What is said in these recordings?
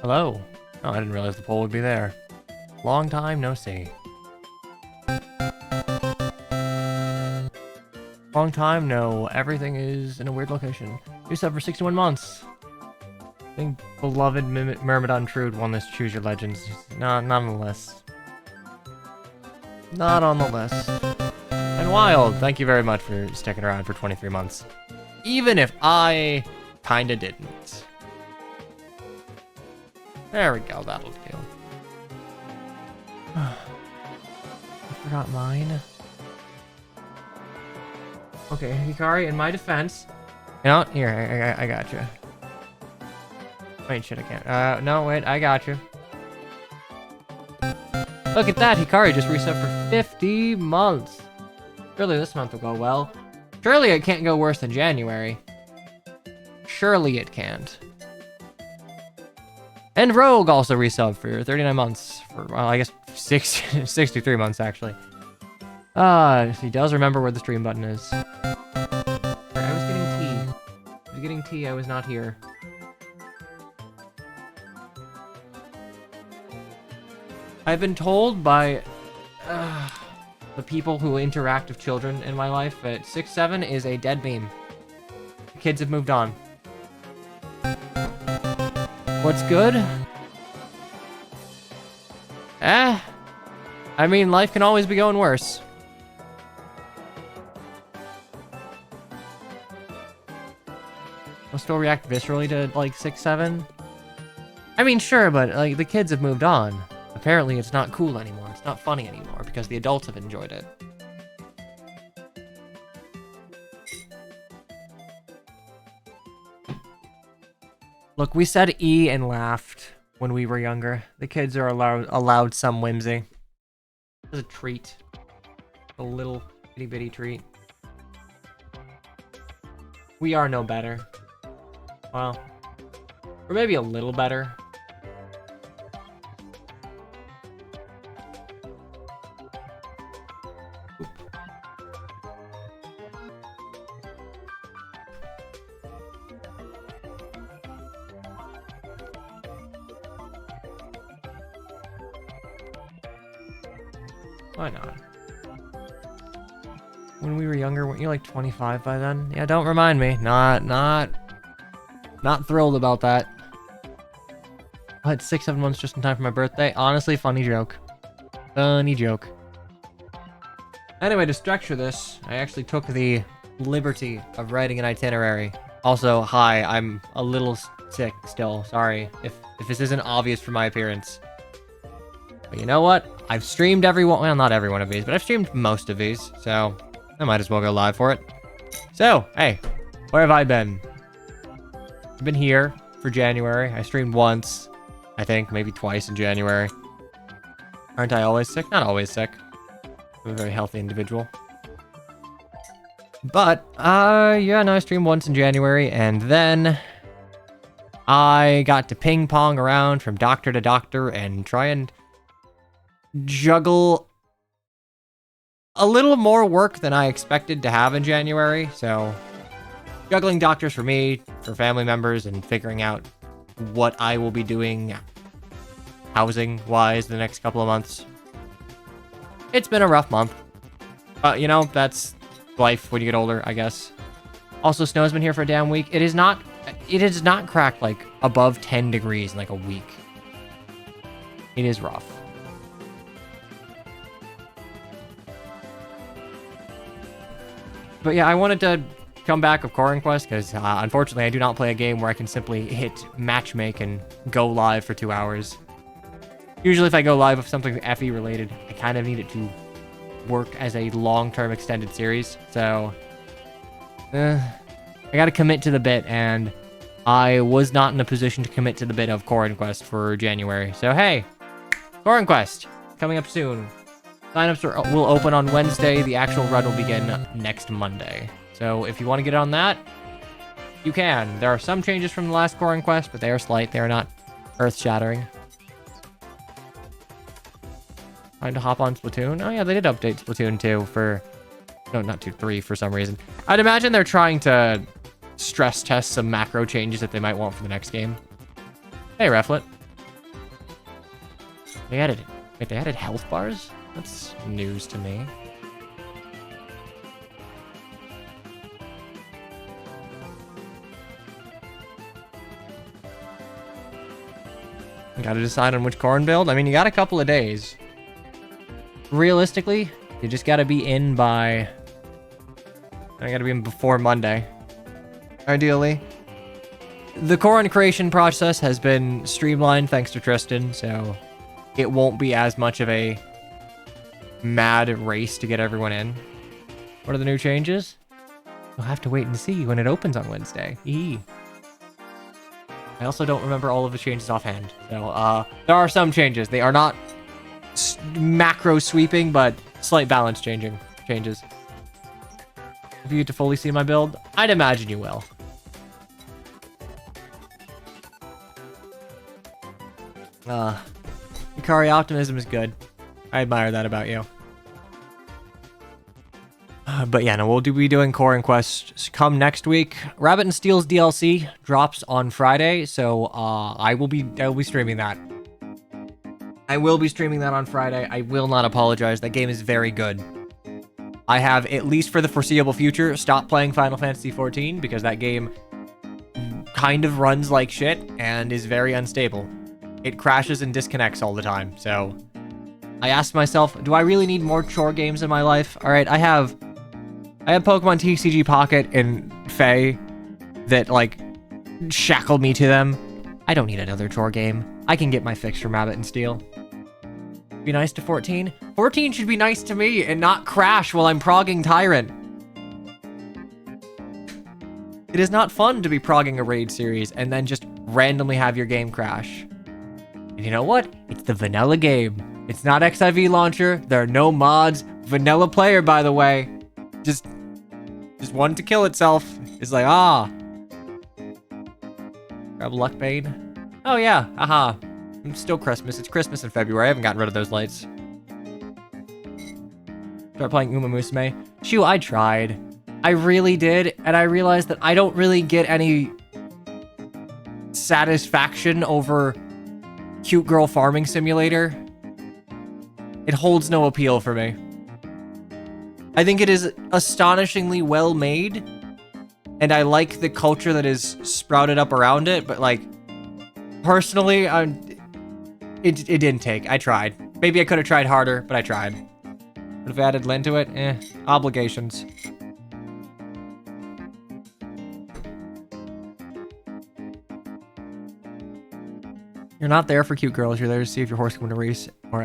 Hello. Oh, I didn't realize the poll would be there. Long time no see. Long time no. Everything is in a weird location. New sub for 61 months. I think beloved Myrmidon Trude won this Choose Your Legends. Not on the list. Not on the list. And Wild, thank you very much for sticking around for 23 months. Even if I kinda didn't. There we go, that'll do. I forgot mine. Okay, Hikari, in my defense... You know, here, I got you. Wait, shit, I can't. No, wait, I got you. Look at that, Hikari just reset for 50 months. Surely this month will go well. Surely it can't go worse than January. Surely it can't. And Rogue also resubbed for 39 months. For, well, I guess 63 months, actually. He does remember where the stream button is. Sorry, I was getting tea. I was getting tea, I was not here. I've been told by the people who interact with children in my life that 6-7 is a dead meme. The kids have moved on. What's good? I mean, life can always be going worse. I'll still react viscerally to, like, 6-7. I mean, sure, but, like, the kids have moved on. Apparently, it's not cool anymore. It's not funny anymore because the adults have enjoyed it. Look, we said E and laughed when we were younger. The kids are allowed some whimsy. It's a treat. A little itty bitty treat. We are no better. Well, or maybe a little better. Why not? When we were younger, weren't you like 25 by then? Yeah, don't remind me. Not thrilled about that. I had 6-7 months just in time for my birthday. Honestly, funny joke. Funny joke. Anyway, to structure this, I actually took the liberty of writing an itinerary. Also, hi, I'm a little sick still. Sorry if this isn't obvious from my appearance. But you know what? I've streamed well, not every one of these, but I've streamed most of these, so I might as well go live for it. So, hey, where have I been? I've been here for January. I streamed once, I think, maybe twice in January. Aren't I always sick? Not always sick. I'm a very healthy individual. But, yeah, no, I streamed once in January, and then I got to ping pong around from doctor to doctor and try and juggle a little more work than I expected to have in January. So juggling doctors for me, for family members, and figuring out what I will be doing housing wise the next couple of months. It's been a rough month, but you know, that's life when you get older, I guess. Also, snow's been here for a damn week. It has not cracked like above 10 degrees in like a week. It is rough. But yeah, I wanted to come back with Core Quest because unfortunately I do not play a game where I can simply hit matchmake and go live for 2 hours. Usually if I go live with something FE related, I kind of need it to work as a long-term extended series. So, I gotta commit to the bit, and I was not in a position to commit to the bit of Core Quest for January. So hey, Core Quest, coming up soon. Signups will open on Wednesday. The actual run will begin next Monday. So if you want to get on that, you can. There are some changes from the last Core Quest, but they are slight. They are not earth-shattering. Time to hop on Splatoon. Oh yeah, they did update Splatoon 2 for... No, not 2, 3 for some reason. I'd imagine they're trying to stress test some macro changes that they might want for the next game. Hey, Reflet. Wait, they added health bars? That's news to me. Gotta decide on which corn build. I mean, you got a couple of days. Realistically, you just gotta be in by... I gotta be in before Monday. Ideally. The corn creation process has been streamlined thanks to Tristan, so it won't be as much of a mad race to get everyone in. What are the new changes? You'll have to wait and see when it opens on Wednesday. Eee. I also don't remember all of the changes offhand. So, there are some changes. They are not macro sweeping, but slight balance changes. If you get to fully see my build, I'd imagine you will. Ikari optimism is good. I admire that about you. But yeah, no, we'll be doing Core and Quest come next week. Rabbit and Steel's DLC drops on Friday, so I will be streaming that. I will be streaming that on Friday. I will not apologize. That game is very good. I have, at least for the foreseeable future, stopped playing Final Fantasy XIV because that game kind of runs like shit and is very unstable. It crashes and disconnects all the time, so I asked myself, do I really need more chore games in my life? All right, I have Pokemon TCG Pocket and Fae that, like, shackled me to them. I don't need another chore game. I can get my fix from Rabbit and Steel. Be nice to 14? 14 should be nice to me and not crash while I'm progging Tyrant. It is not fun to be progging a raid series and then just randomly have your game crash. And you know what? It's the vanilla game. It's not XIV launcher. There are no mods. Vanilla player, by the way. Just wanted to kill itself. It's like, Grab Luckbane. Oh yeah, aha. It's still Christmas. It's Christmas in February. I haven't gotten rid of those lights. Start playing Uma Musume. Shoo, I tried. I really did, and I realized that I don't really get any satisfaction over cute girl farming simulator. It holds no appeal for me. I think it is astonishingly well made, and I like the culture that is sprouted up around it, but, like, personally, it didn't take. I tried. Maybe I could have tried harder, but I tried. Would have added Lin to it? Obligations. You're not there for cute girls. You're there to see if your horse can win a race or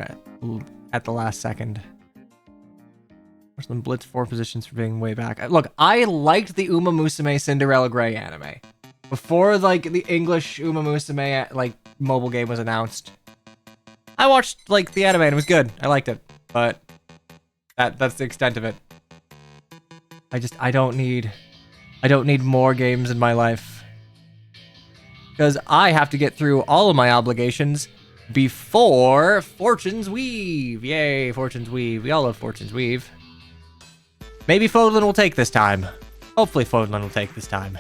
at the last second. Some blitz 4 positions for being way back. Look, I liked the Uma Musume Cinderella Grey anime. Before, like, the English Uma Musume, like, mobile game was announced. I watched, like, the anime and it was good. I liked it. But that's the extent of it. I don't need more games in my life. Because I have to get through all of my obligations before Fortune's Weave. Yay, Fortune's Weave. We all love Fortune's Weave. Maybe Fodlan will take this time. Hopefully Fodlan will take this time.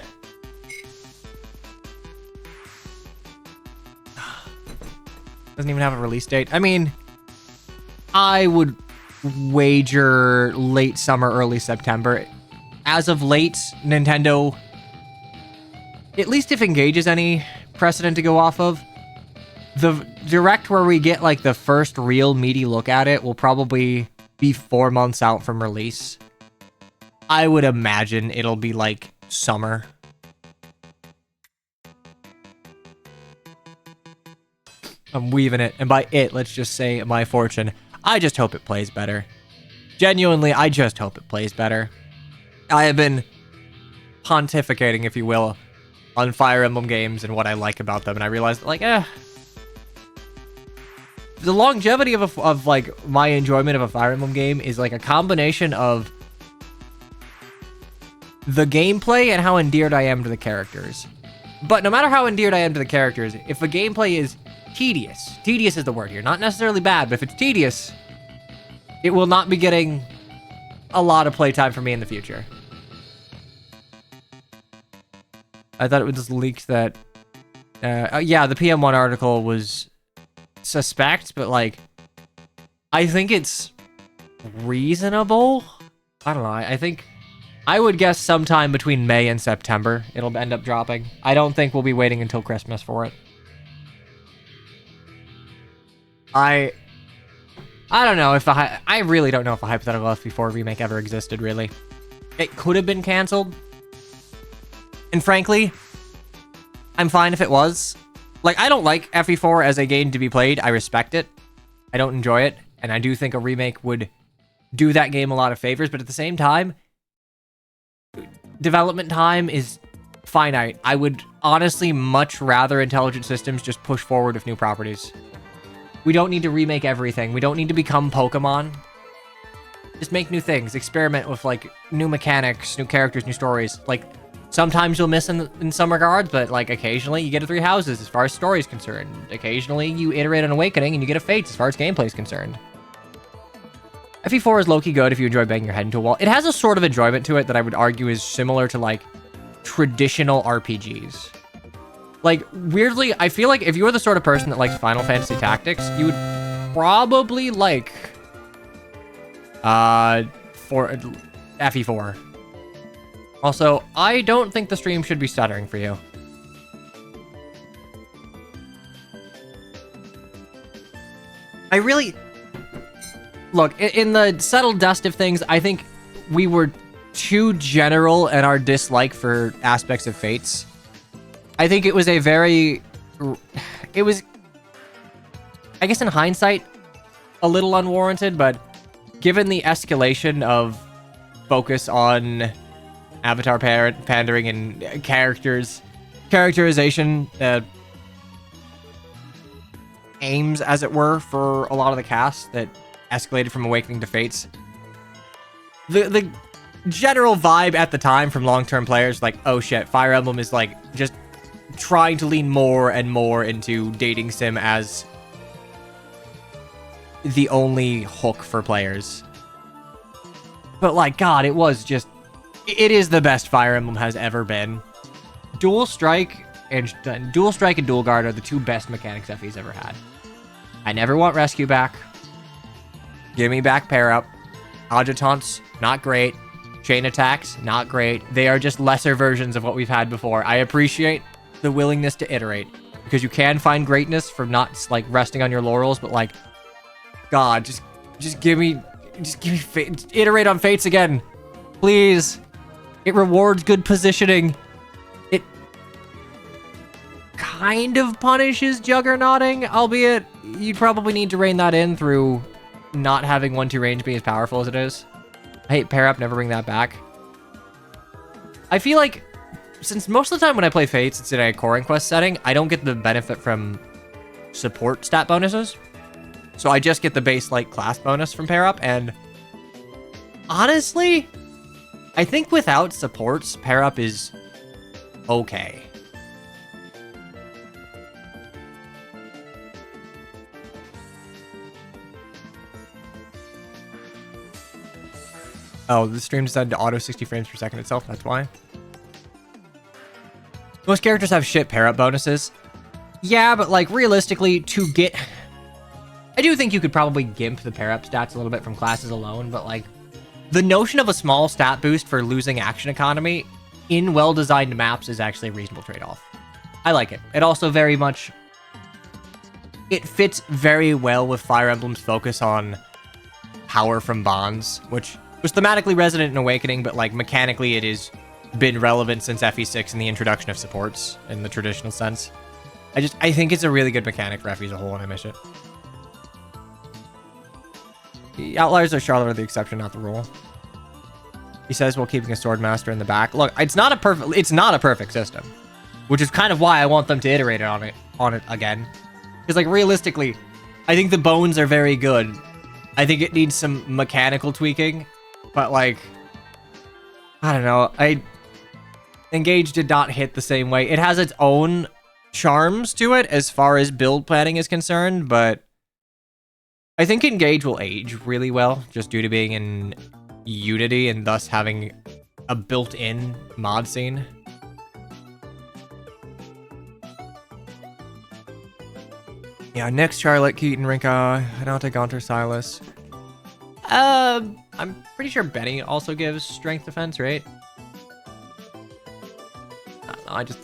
Doesn't even have a release date. I mean, I would wager late summer, early September. As of late, Nintendo, at least if Engage is any precedent to go off of, the direct where we get, like, the first real meaty look at it will probably be 4 months out from release. I would imagine it'll be, like, summer. I'm weaving it, and by it, let's just say my fortune. I just hope it plays better. Genuinely, I just hope it plays better. I have been pontificating, if you will, on Fire Emblem games and what I like about them, and I realized, like, the longevity of like, my enjoyment of a Fire Emblem game is, like, a combination of the gameplay and how endeared I am to the characters. But no matter how endeared I am to the characters, if the gameplay is tedious is the word here, not necessarily bad, but if it's tedious, it will not be getting a lot of playtime for me in the future. I thought it was leaked that, yeah, the PM1 article was suspect, but like, I think it's reasonable. I don't know. I think I would guess sometime between May and September it'll end up dropping. I don't think we'll be waiting until Christmas for it. I don't know if I really don't know if a hypothetical FE4 remake ever existed, really. It could have been canceled. And frankly, I'm fine if it was. Like, I don't like FE4 as a game to be played. I respect it. I don't enjoy it. And I do think a remake would do that game a lot of favors. But at the same time, development time is finite. I would honestly much rather Intelligent Systems just push forward with new properties. We don't need to remake everything. We don't need to become Pokemon. Just make new things. Experiment with, like, new mechanics, new characters, new stories. Like, sometimes you'll miss in some regards, but, like, occasionally you get a Three Houses as far as story is concerned. Occasionally you iterate on Awakening and you get a Fates as far as gameplay is concerned. FE4 is low-key good if you enjoy banging your head into a wall. It has a sort of enjoyment to it that I would argue is similar to, like, traditional RPGs. Like, weirdly, I feel like if you were the sort of person that likes Final Fantasy Tactics, you would probably like FE4. Also, I don't think the stream should be stuttering for you. I really... Look, in the subtle dust of things, I think we were too general in our dislike for aspects of Fates. I think it was a very... It was, I guess in hindsight, a little unwarranted, but given the escalation of focus on avatar pandering and characterization aims, as it were, for a lot of the cast that escalated from Awakening to Fates, the general vibe at the time from long-term players, like, oh shit, Fire Emblem is like just trying to lean more and more into dating sim as the only hook for players. But like, God, it was just... It is the best Fire Emblem has ever been. Dual Strike and Dual Guard are the two best mechanics FE's ever had. I never want Rescue back. Give me back Pair Up. Adjutants, not great. Chain Attacks, not great. They are just lesser versions of what we've had before. I appreciate the willingness to iterate, because you can find greatness from not, like, resting on your laurels, but, like, God, just give me iterate on Fates again, please. It rewards good positioning. It kind of punishes juggernauting, albeit you'd probably need to rein that in through not having 1-2 range be as powerful as it is. I hate Pair Up, never bring that back. I feel like, since most of the time when I play Fates, it's in a Core Quest setting, I don't get the benefit from support stat bonuses. So I just get the base, like, class bonus from Pair Up, and honestly, I think without supports, Pair Up is okay. Oh, the stream decided to auto 60 frames per second itself, that's why. Most characters have shit pair-up bonuses. Yeah, but, like, realistically, to get... I do think you could probably gimp the pair-up stats a little bit from classes alone, but, like, the notion of a small stat boost for losing action economy in well-designed maps is actually a reasonable trade-off. I like it. It also very much... It fits very well with Fire Emblem's focus on power from bonds, which was thematically resonant in Awakening, but, like, mechanically it has been relevant since FE6 and the introduction of supports in the traditional sense. I think it's a really good mechanic for FE as a whole, and I miss it. The outliers of Charlotte are the exception, not the rule. He says while keeping a sword master in the back. Look, it's not a perfect system, which is kind of why I want them to iterate on it again. Because, like, realistically, I think the bones are very good. I think it needs some mechanical tweaking, but, like, I don't know. Engage did not hit the same way. It has its own charms to it as far as build planning is concerned, but I think Engage will age really well just due to being in Unity and thus having a built-in mod scene. Yeah, Nyx, Charlotte, Keaton, Rinka, Hinata, Gaunter, Silas. I'm pretty sure Benny also gives strength defense, right? I don't know, I just...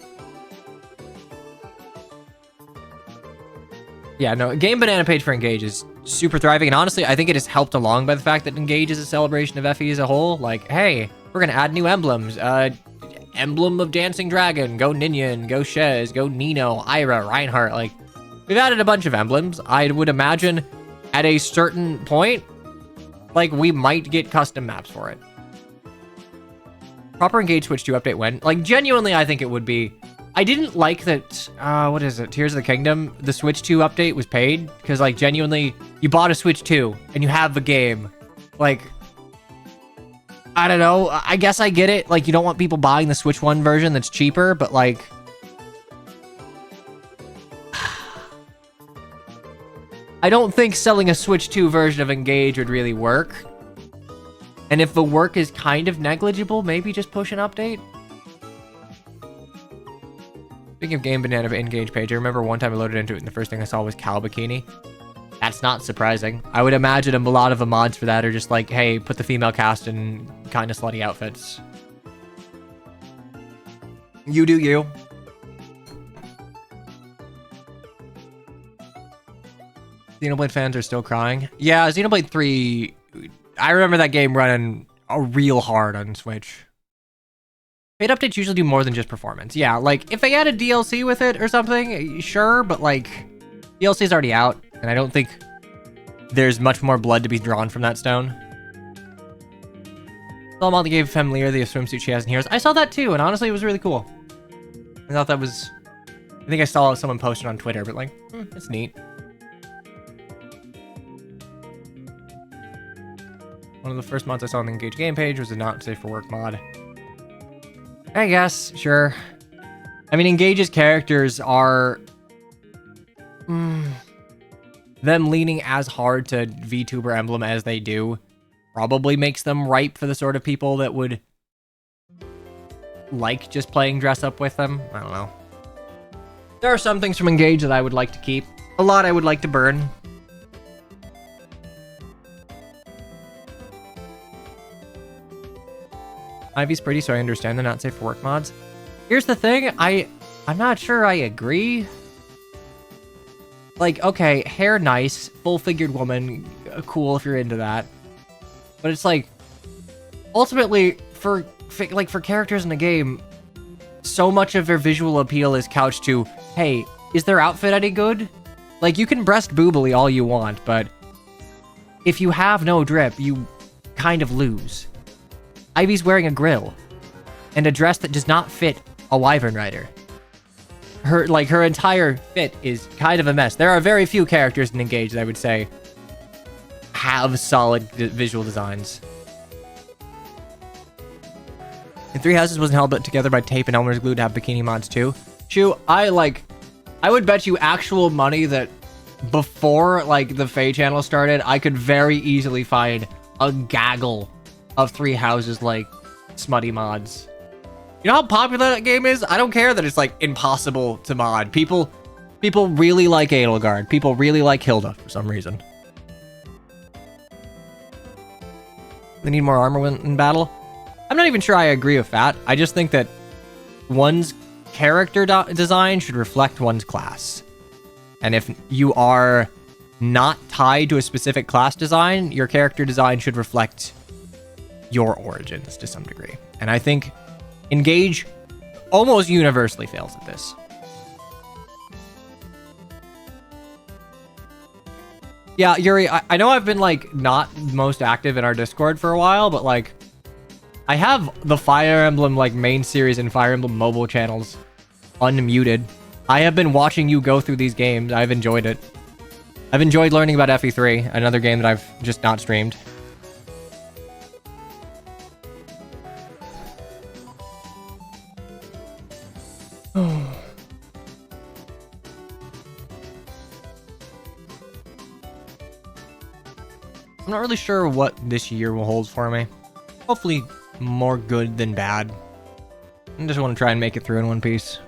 Yeah, no, Game Banana page for Engage is super thriving, and honestly, I think it is helped along by the fact that Engage is a celebration of FE as a whole. Like, hey, we're gonna add new emblems. Emblem of Dancing Dragon, go Ninian, go Shez, go Nino, Ira, Reinhardt. Like, we've added a bunch of emblems. I would imagine at a certain point, like, we might get custom maps for it. Proper Engage Switch 2 update when? Like, genuinely, I think it would be. I didn't like that, what is it? Tears of the Kingdom, the Switch 2 update was paid. Because, like, genuinely, you bought a Switch 2 and you have the game. Like, I don't know. I guess I get it. Like, you don't want people buying the Switch 1 version that's cheaper, but, like... I don't think selling a Switch 2 version of Engage would really work. And if the work is kind of negligible, maybe just push an update. Speaking of Game Banana Engage page, I remember one time I loaded into it and the first thing I saw was Cow Bikini. That's not surprising. I would imagine a lot of the mods for that are just like, hey, put the female cast in kind of slutty outfits. You do you. Xenoblade fans are still crying. Yeah, Xenoblade 3... I remember that game running real hard on Switch. Paid updates usually do more than just performance. Yeah, like, if they add a DLC with it or something, sure, but, like, DLC's already out, and I don't think there's much more blood to be drawn from that stone. Molly gave Femleer the swimsuit she has in Heroes. I saw that too, and honestly, it was really cool. I thought that was... I think I saw someone post it on Twitter, but, like, it's neat. One of the first mods I saw on the Engage game page was a not safe for work mod. I guess, sure. I mean, Engage's characters are... them leaning as hard to VTuber emblem as they do probably makes them ripe for the sort of people that would like just playing dress up with them. I don't know. There are some things from Engage that I would like to keep. A lot I would like to burn. Ivy's pretty, so I understand they're not safe for work mods. Here's the thing, I'm not sure I agree. Like, okay, hair nice, full-figured woman, cool if you're into that. But it's like, ultimately, for characters in the game, so much of their visual appeal is couched to, hey, is their outfit any good? Like, you can breast boobily all you want, but if you have no drip, you kind of lose. Ivy's wearing a grill and a dress that does not fit a Wyvern Rider. Her entire fit is kind of a mess. There are very few characters in Engage that I would say have solid visual designs. And Three Houses wasn't held together by tape and Elmer's glue to have bikini mods too. Shu, I would bet you actual money that before the Faye channel started, I could very easily find a gaggle of Three Houses smutty mods. You know how popular that game is? I don't care that it's impossible to mod. People really like Edelgard. People really like Hilda for some reason. They need more armor in battle. I'm not even sure I agree with that. I just think that one's character design should reflect one's class. And if you are not tied to a specific class design, your character design should reflect your origins to some degree. And I think Engage almost universally fails at this. Yeah, Yuri, I know I've been not most active in our Discord for a while, but I have the Fire Emblem main series and Fire Emblem mobile channels unmuted. I have been watching you go through these games. I've enjoyed it. I've enjoyed learning about FE3, another game that I've just not streamed. I'm not really sure what this year will hold for me. Hopefully more good than bad. I just want to try and make it through in one piece.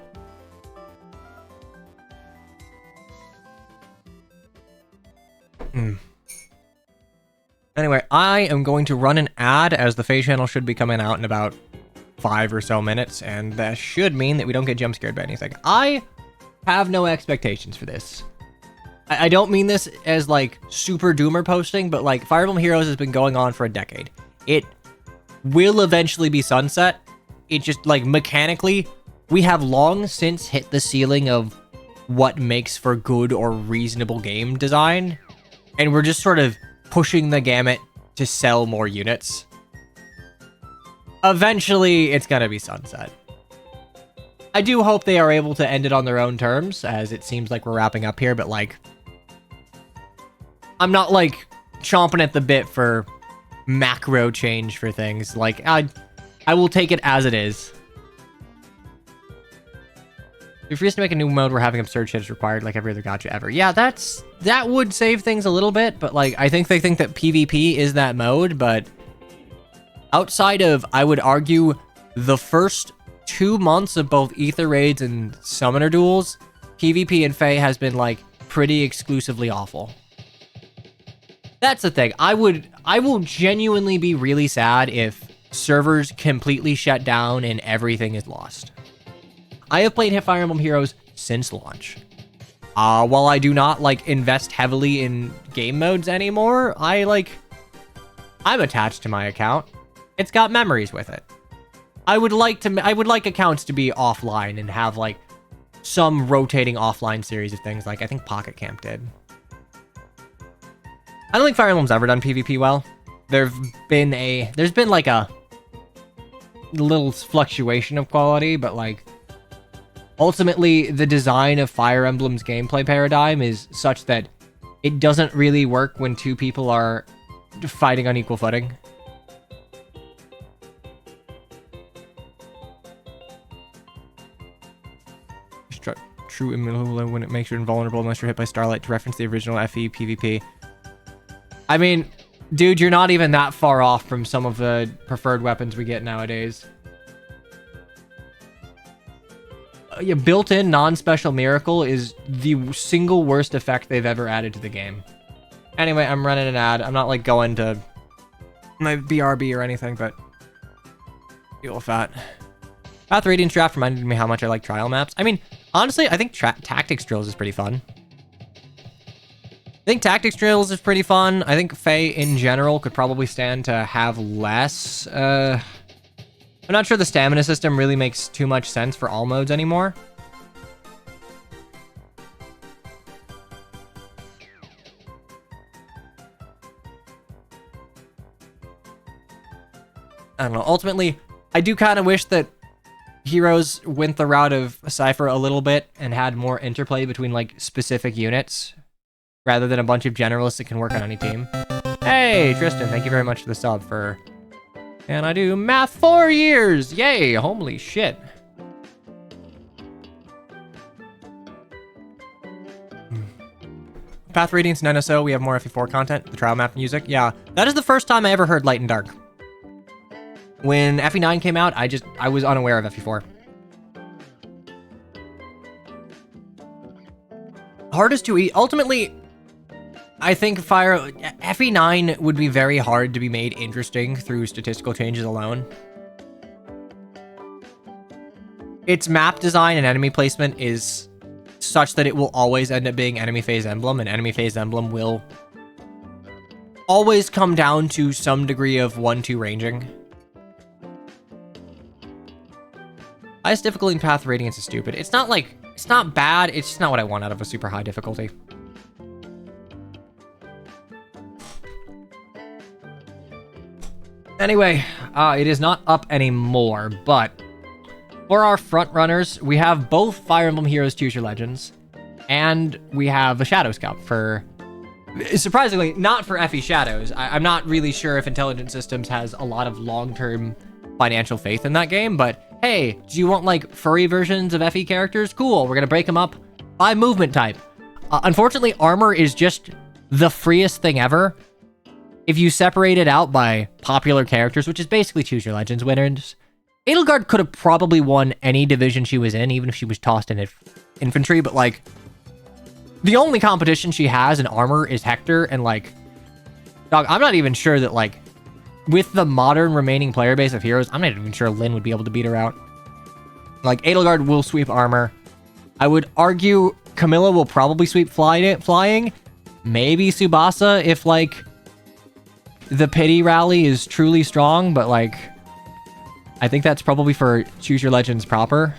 Anyway, I am going to run an ad as the FEH channel should be coming out in about 5 or so minutes, and that should mean that we don't get jump scared by anything. I have no expectations for this. I don't mean this as like super doomer posting, but like Fire Emblem Heroes has been going on for a decade. It will eventually be sunset. It just like mechanically, we have long since hit the ceiling of what makes for good or reasonable game design. And we're just sort of pushing the gamut to sell more units. Eventually, it's gonna be sunset. I do hope they are able to end it on their own terms, as it seems like we're wrapping up here, but like, I'm not like chomping at the bit for macro change for things. Like, I will take it as it is. If you're forced to make a new mode where having absurd shit is required, like every other gacha ever. Yeah, that would save things a little bit, but like, I think they think that PvP is that mode, but outside of, I would argue, the first 2 months of both Ether Raids and Summoner Duels, PvP in FEH has been like pretty exclusively awful. That's the thing. I will genuinely be really sad if servers completely shut down and everything is lost. I have played Fire Emblem Heroes since launch. While I do not like invest heavily in game modes anymore, I'm attached to my account. It's got memories with it. I would like accounts to be offline and have like some rotating offline series of things like I think Pocket Camp did. I don't think Fire Emblem's ever done PvP well. There's been like a little fluctuation of quality, but like ultimately the design of Fire Emblem's gameplay paradigm is such that it doesn't really work when two people are fighting on equal footing. True immutable when it makes you invulnerable unless you're hit by Starlight, to reference the original FE PvP. I mean, dude, you're not even that far off from some of the preferred weapons we get nowadays. Yeah, built-in non-special miracle is the single worst effect they've ever added to the game. Anyway, I'm running an ad. I'm not like going to my BRB or anything, but deal with that. Path Radiance Draft reminded me how much I like trial maps. I mean, honestly, I think Tactics Drills is pretty fun. I think Tactics Drills is pretty fun. I think FEH in general could probably stand to have less. I'm not sure the stamina system really makes too much sense for all modes anymore. I don't know. Ultimately, I do kind of wish that Heroes went the route of Cypher a little bit and had more interplay between like specific units rather than a bunch of generalists that can work on any team. Hey, Tristan, thank you very much for the sub for... And I do math 4 years! Yay! Holy shit. Path Radiance 9SO, we have more FE4 content, the trial map music. Yeah, that is the first time I ever heard Light and Dark. When FE9 came out, I was unaware of FE4. Hardest to eat. Ultimately, I think FE9 would be very hard to be made interesting through statistical changes alone. Its map design and enemy placement is such that it will always end up being enemy phase emblem, and enemy phase emblem will always come down to some degree of 1-2 ranging. Highest difficulty in Path Radiance is stupid. It's not bad, it's just not what I want out of a super high difficulty. Anyway, it is not up anymore, but for our front runners, we have both Fire Emblem Heroes Choose Your Legends, and we have a Shadows Cup for, surprisingly, not for FE Shadows. I'm not really sure if Intelligent Systems has a lot of long-term financial faith in that game, but hey, do you want like furry versions of FE characters? Cool, we're gonna break them up by movement type. Unfortunately, armor is just the freest thing ever. If you separate it out by popular characters, which is basically Choose Your Legends winners, Edelgard could have probably won any division she was in, even if she was tossed in infantry, but like, the only competition she has in armor is Hector, and like, Dog, I'm not even sure that, like, with the modern remaining player base of heroes, I'm not even sure Lyn would be able to beat her out. Like, Edelgard will sweep armor. I would argue Camilla will probably sweep flying. Maybe Tsubasa if, like, the pity rally is truly strong, but, like, I think that's probably for Choose Your Legends proper.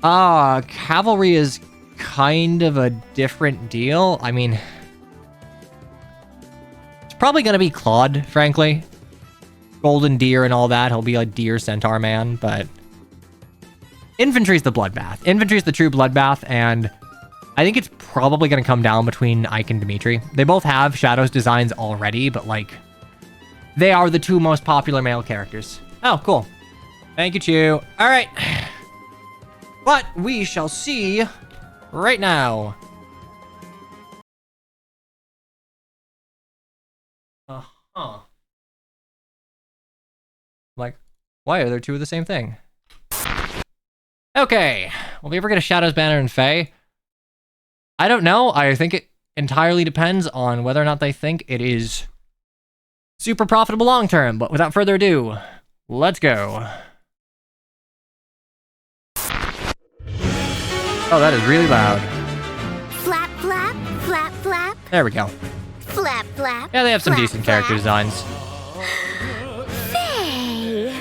Cavalry is kind of a different deal. I mean, it's probably going to be Claude, frankly. Golden Deer and all that. He'll be a Deer Centaur man, but Infantry's the bloodbath. Infantry's the true bloodbath, and I think it's probably going to come down between Ike and Dimitri. They both have Shadows designs already, but, like, they are the two most popular male characters. Oh, cool. Thank you, Chew. All right. But we shall see right now. Uh-huh. Like, why are there two of the same thing? Okay. Will we ever get a Shadows banner in Fae? I don't know. I think it entirely depends on whether or not they think it is super profitable long term. But without further ado, let's go. Oh, that is really loud. Flap, flap, flap, flap. There we go. Flap, flap. Yeah, they have some flap, decent character flap. designs. Faye.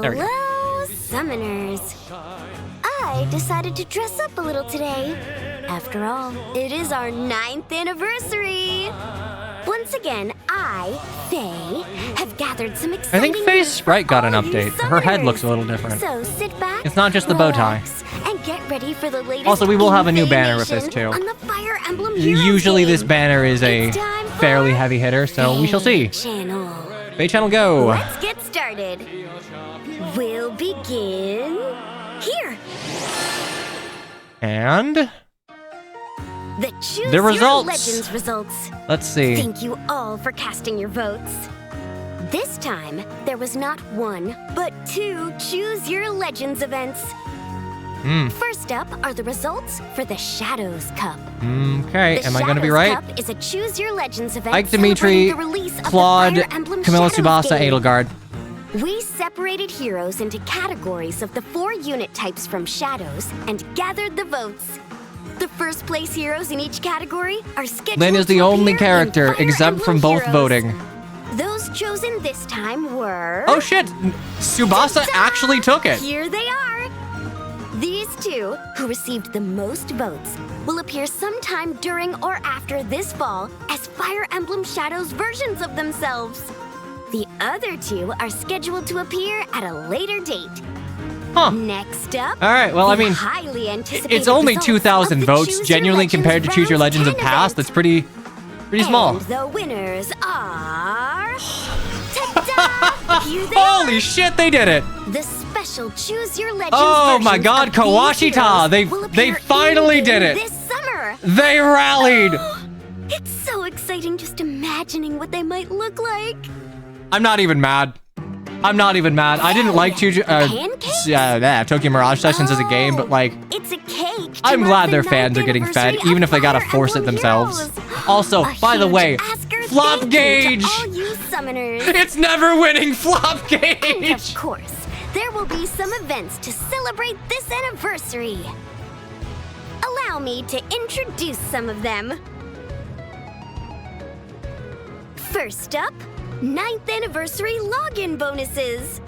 There we go. Hello, summoners. I decided to dress up a little today. After all, it is our 9th anniversary. Once again, I, Faye, have gathered some exciting I think Faye's news sprite for got an all you update. Her head summoners. looks a little different. So sit back. It's not just the bow tie. relax, and get ready for the latest. Also, we will have a new banner with this, information too. On the Fire Emblem Heroes Usually this game. banner is a It's time for fairly heavy hitter, so we shall see. Channel. Faye channel go. Let's get started. We'll begin here. And The Choose The Your results. Legends results. let's see. Thank you all for casting your votes. This time, there was not one, but 2 Choose Your Legends events. First up are the results for the Shadows Cup. Okay, The am I gonna be Shadows right? Cup is a Choose Your Legends event Ike, Dimitri, celebrating the release of the Claude, Fire Emblem Camilla, Shadows Tsubasa, game. Edelgard. We separated heroes into categories of the 4 unit types from Shadows and gathered the votes. The first place heroes in each category are scheduled Lyn is the to only appear character in Fire exempt from Emblem both Heroes. voting. Those chosen this time were... Oh shit! Tsubasa Ta-da! actually took it! Here they are! These 2, who received the most votes, will appear sometime during or after this fall as Fire Emblem Shadows versions of themselves. The other 2 are scheduled to appear at a later date. Huh. Next up, Alright, well, I the mean, highly anticipated it's only results 2,000 of the votes, Choose Your genuinely Legends compared to Choose Your Round Legends of 10 past. event. That's pretty small. And the winners are... Ta-da! Here they are! Holy shit, they did it! The special Choose Your Legends Oh my versions god, of these Kawashita! heroes will They appear finally in-game did it! This summer! They rallied! It's so exciting just imagining what they might look like. I'm not even mad. I'm not even mad. I didn't like Tokyo Mirage Sessions as a game, but like, It's a cake. to I'm mark glad the their fans 9th are getting fed, anniversary even of if they gotta Fire force it Emblem themselves. Heroes. Also, A by the huge way, Asker Flopgage! thank you to all you summoners. It's never winning And Flopgage! of course, there will be some events to celebrate this anniversary. Allow me to introduce some of them. First up, 9th anniversary login bonuses.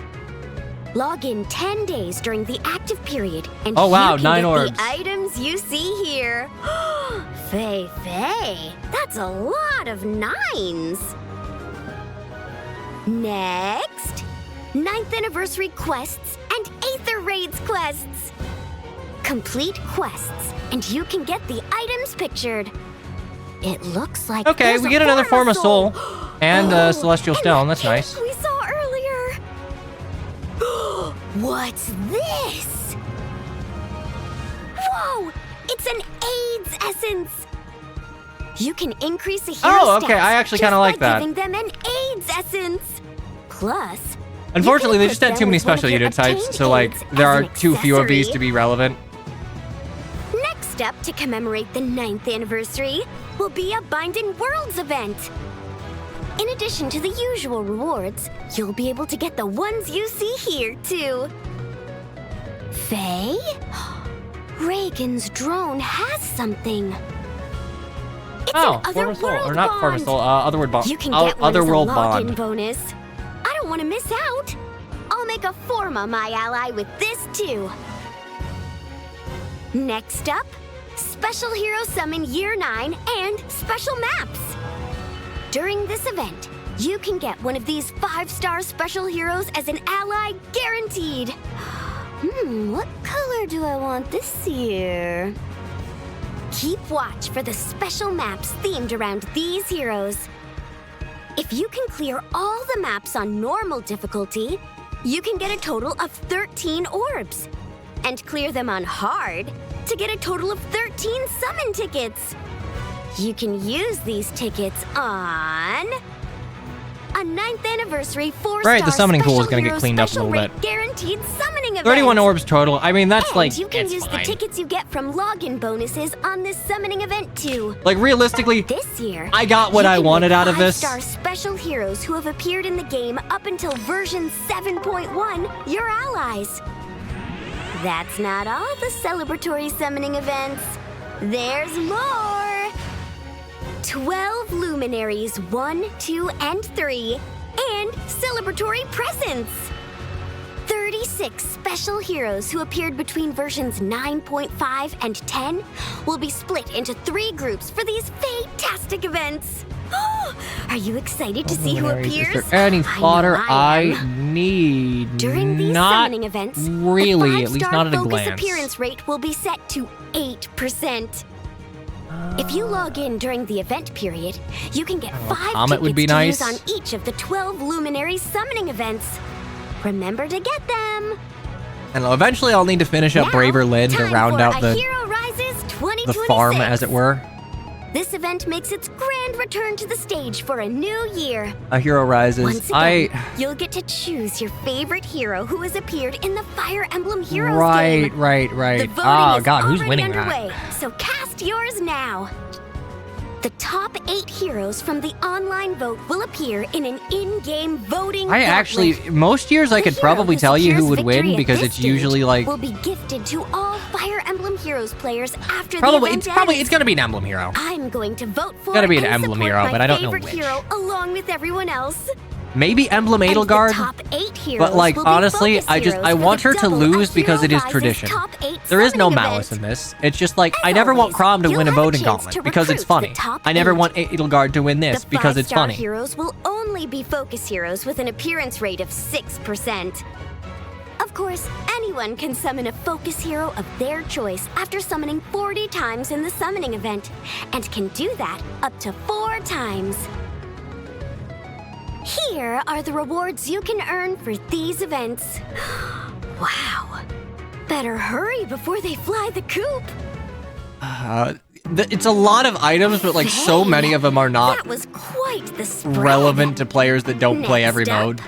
Log in 10 days during the active period, and Oh, wow, you can 9 get orbs. the items you see here. Faye, that's a lot of 9s. Next, 9th anniversary quests and Aether Raids quests. Complete quests, and you can get the items pictured. It looks like Okay, there's we a get another form of soul. And Oh, Celestial and Stone, the that's nice. cake we saw earlier. What's this? Whoa! It's an AIDS essence. You can increase a hero Oh, okay, stats I actually kinda just like by that. giving them an AIDS essence. Plus, Unfortunately, you they can just equip had too them many with one of special your unit types, obtained so like, aids there as are an too few of these to accessory. be relevant. Next up to commemorate the 9th anniversary will be a Binding Worlds event. In addition to the usual rewards, you'll be able to get the ones you see here, too. Faye? Reagan's drone has something. It's an Otherworld or not bond. Former Soul, Otherworld Bond. You can get one Otherworld as a login Bond. bonus. I don't want to miss out. I'll make a Forma my ally with this too. Next up, Special Hero Summon Year 9 and Special Maps. During this event, you can get one of these 5-star special heroes as an ally guaranteed. What color do I want this year? Keep watch for the special maps themed around these heroes. If you can clear all the maps on normal difficulty, you can get a total of 13 orbs. And clear them on hard to get a total of 13 summon tickets. You can use these tickets on a 9th anniversary 4-star Right, the summoning pool is special gonna get hero cleaned up a special little rate bit. Guaranteed summoning event. 31 orbs total. I mean, that's And like, you can it's use fine. the tickets you get from login bonuses on this summoning event too. Like, realistically, This year, I got what you I can wanted make out of this. 5-star special heroes who have appeared in the game up until version 7.1, your allies. That's not all the celebratory summoning events. There's more! 12 luminaries 1, 2, and 3, and celebratory presents. 36 special heroes who appeared between versions 9.5 and 10 will be split into 3 groups for these fantastic events. Are you excited to see who appears? Is there any I fodder know I am. need? During these Not summoning events, really, the at least 5-star not at a focus glance. appearance rate will be set to 8%. If you log in during the event period, you can get 5 Comet tickets would be to nice. use on each of the 12 Luminary summoning events. Remember to get them. I don't know, eventually I'll need to finish up Now, Braver Lynn to time round for out A the Hero Rises 2026. farm, as it were. This event makes its grand return to the stage for a new year. A Hero Rises. Once again, you'll get to choose your favorite hero who has appeared in the Fire Emblem Heroes game. Right. The voting Oh is god, who's already winning underway, that? so cast yours now. The top 8 heroes from the online vote will appear in an in-game voting I actually, gauntlet. most years I The could hero probably who tell you who secures would win victory at because this it's stage usually like will be gifted to all Fire Emblem Heroes players after probably the event ends. it's gonna be an Emblem Hero. I'm going to vote for Gotta be an and Emblem support hero, my but I don't know favorite which. hero along with everyone else. Maybe Emblem And the Edelgard. top 8 heroes But like will be honestly, focus I heroes want for her the to double lose A because it Hero is Rises tradition. top 8 There is no summoning malice event. in this. It's just like As I never want always, Crom to you'll win a have a voting chance gauntlet to because it's recruit the funny. top I never 8. want Edelgard to win this The because it's 5-star funny. heroes will only be focus heroes with an appearance rate of 6%. Of course, anyone can summon a focus hero of their choice after summoning 40 times in the summoning event, and can do that up to 4 times. Here are the rewards you can earn for these events. Wow. Better hurry before they fly the coop. It's a lot of items, but like so many of them are not That was quite the spread. relevant to players that don't play every Next up, mode.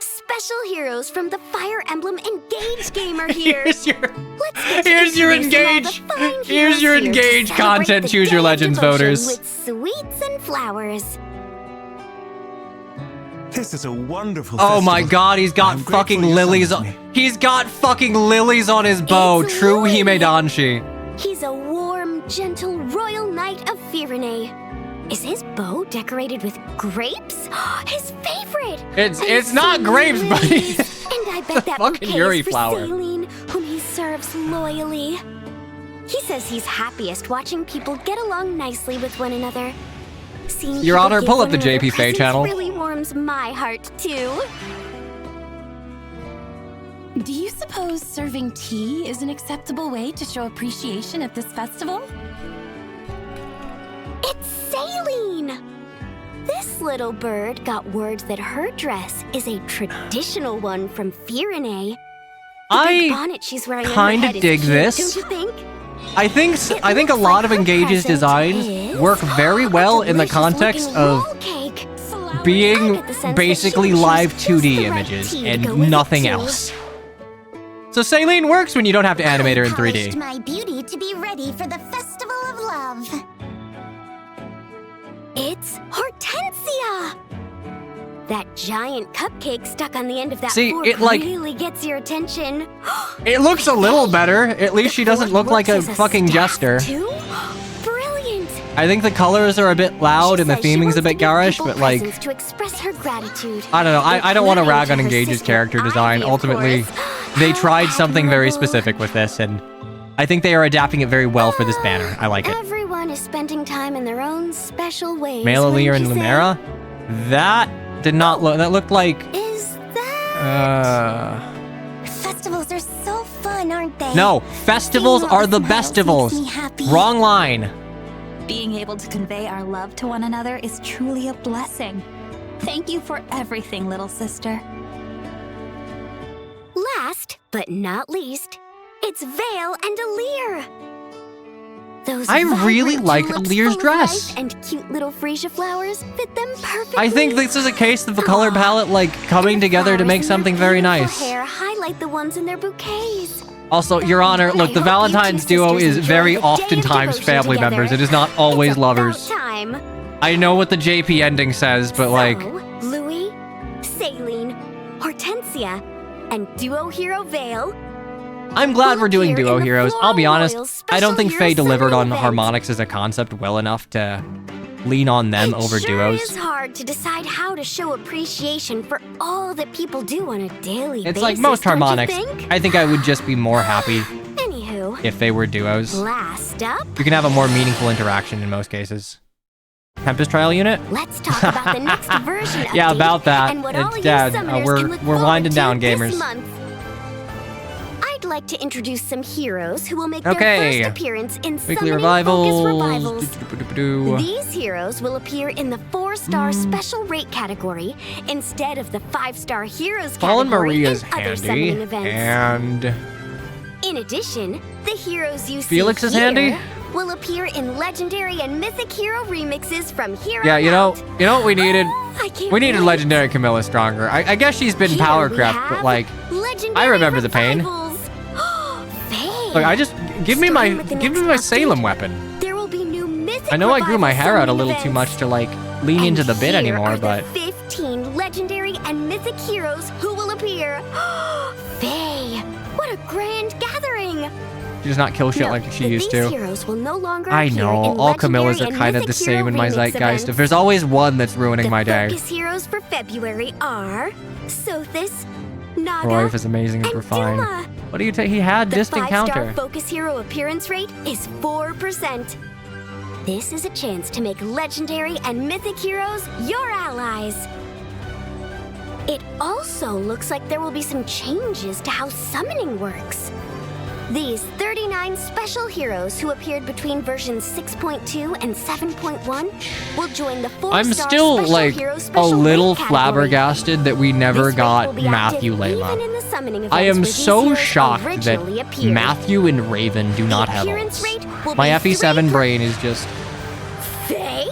Special heroes from the Fire Emblem Engage game are here. Here's your Let's get to Here's your introducing all the Engage. fine Here's heroes your here to Engage celebrate content. the Choose your Day of Legends Devotion voters. with sweets and flowers. This is a wonderful Oh my festival. god, he's got I'm grateful fucking you lilies summoned on. me. He's got fucking lilies on his bow. It's True Lily. Himedanshi. He's a warm, gentle royal knight of Firene. Is his bow decorated with grapes? His favorite! It's And not some grapes, buddy. lilies. And I bet that Fucking bouquet Yuri is for flower. Saline, whom he serves loyally. He says he's happiest watching people get along nicely with one another. Seeing Your people Honor, give pull up one the another JP Faye presents channel. really warms my heart too. Do you suppose serving tea is an acceptable way to show appreciation at this festival? It's Saline! This little bird got word that her dress is a traditional one from Firene. The big I bonnet she's wearing on her kinda head is dig cute, this. Don't you think? I think a It lot looks of like her Engage's present designs is work very well in the context delicious-looking of roll cake. I being get the sense that basically she would live choose just 2D the right images tea to go and with it, nothing too. else. So Saline works when you don't have to animate her in 3D. Polished my beauty to be ready for the Festival of Love. It's Hortensia! That giant cupcake stuck on the end of that See, fork it, like- really gets your attention. It looks a little better. At least she doesn't look like a Works as fucking staff, jester. too? Brilliant! I think the colors are a bit loud and the She says she theming's wants a bit to give garish, people but like, presents to express her gratitude. I don't know. I don't want to Including rag on her Engage's sister, character design. Ivy, of Ultimately, course. they How tried something very admirable. specific with this, and I think they are adapting it very well for this banner. I like it. Everyone is spending time in their own special ways. Malalier and wouldn't you say? Lumera? That did not look... That looked like... Is that... Festivals are so fun, aren't they? No, festivals Seeing all are the smiles bestivals. makes me happy. Wrong line. Being able to convey our love to one another is truly a blessing. Thank you for everything, little sister. Last, but not least, it's Vale and Alir. Those I really vibrant like tulips Alir's full of dress. life and cute little freesia flowers fit them perfectly. I think this is a case of the color palette, like, coming together to Flowers make in their something very beautiful nice. Hair highlight the ones in their bouquets. Also, Your Honor, look, the I hope you Valentine's two duo sisters is enjoy very the day of oftentimes devotion family together. members. It is not always It's lovers. about time. I know what the JP ending says, but like, So, Louis, Saline, Hortensia, and duo hero Vale. I'm glad will we're doing appear duo in the heroes. I'll be Floral honest, Royals I don't think Special Faye Hero delivered Summer on event. harmonics as a concept well enough to lean on them It over sure duos. is hard to decide how to show appreciation for all that people do on a daily basis. It's like most don't you harmonics. think? I think I would just be more happy Anywho, if they were duos. last up, You can have a more meaningful interaction in most cases. Tempest Trial Unit? let's talk about the next version Yeah, update about that. and what It's all you dead. summoners We're- can look we're forward winding to down, this gamers. month. I'd like to introduce some heroes who will make Okay. their first appearance in Weekly Summoning revivals. Focus Revivals. Do-do-do-do-do. These heroes will appear in the 4-star special rate category instead of the 5-star heroes Fallen category Maria's in other handy, summoning events. and In addition, the heroes you Felix see is here handy? will appear in legendary and mythic hero remixes from here yeah, on you know out. what we needed? I can't We needed wait. legendary Camilla stronger. I guess she's been Here power we crept, but have like, legendary I remember the pain. revivals. Faye. look, I just give me Starting with the my next Salem update, weapon. There will be new mythic I know I grew my revival hair out a summoning little too events. much to like lean And into the bit here anymore, are but the 15 legendary and mythic heroes who will appear. Faye, what a grand gathering! she does not kill shit Note like she that used these to. heroes will no longer I appear know, in all Camillas legendary are and kind of the mythic hero same in my remix zeitgeist. events. If there's always one that's ruining The my day. focus heroes for February are Sothis, Naga, Royf is amazing and and refined. Duma. What do you take? He had The distant 5-star counter. focus hero appearance rate is 4%. This is a chance to make legendary and mythic heroes your allies. It also looks like there will be some changes to how summoning works. These 39 special heroes who appeared between versions 6.2 and 7.1 will join the 4-star I'm still special like hero a special little rate category. flabbergasted that we never This rate got will be active Matthew even Layla. in the summoning I events am where these so heroes shocked that originally appeared. Matthew and Raven do not The have appearance ults. rate will My be FE7 brain is just... Faye?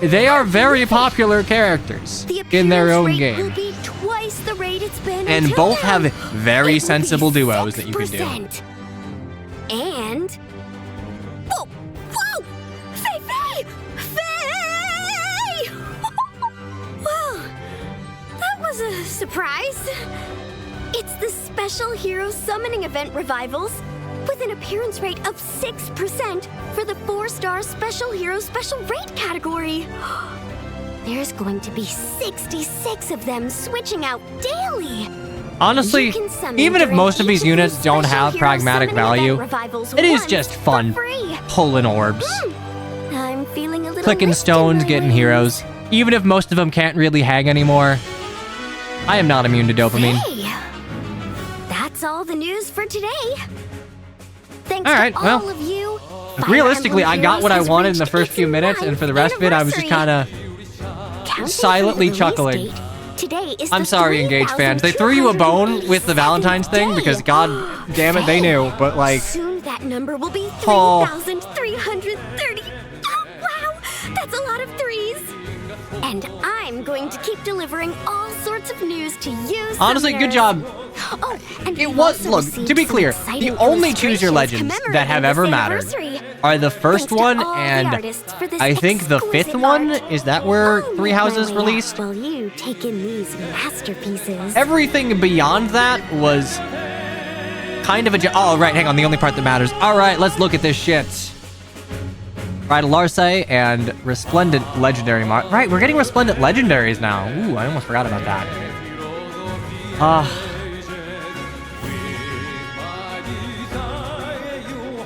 They are very popular characters The in their appearance own rate game. will be twice the rate it's been And until both now. have very It will sensible be duos that you can do. 6%. And whoa, whoa, Faye, Faye! Well, that was a surprise. It's the special hero summoning event revivals with an appearance rate of 6% for the 4-star special hero special rate category. There's going to be 66 of them switching out daily. Honestly, You can summon even if during most of each these units these don't special have hero pragmatic summoning event value, revivals it is once just for fun free. pulling orbs, I'm feeling a little clicking lift in stones, my getting wings. heroes. Even if most of them can't really hang anymore, I am not immune to dopamine. Hey, that's all the news for today. Thanks All right, to well, all of you. Fire Realistically, Emblem I got Heroes what I has wanted in the reached first its few minutes, and for the rest of it, I was just kind of Counting silently from the release chuckling. date, today is I'm the sorry, Engage fans. They threw you a bone with the Valentine's thing because, god damn it, they knew. But like, soon that number will be Oh. 3,330. Oh, wow, that's a lot of threes. And I'm going to keep delivering all sorts of news to you. honestly, good summoners. job Oh, and It we've was, also look, received to be some clear, exciting the only Choose Your illustrations Legends that have commemorating ever this mattered anniversary. are the first Thanks to one all the and artists for this I think the fifth exquisite one. art. Is that where I'll Three make my Houses way released? out while you take in these masterpieces. Everything beyond that was kind of a... Oh, right, hang on, the only part that matters. All right, let's look at this shit. Right, Larce and Resplendent Legendary Mark. Right, we're getting Resplendent Legendaries now. Ooh, I almost forgot about that.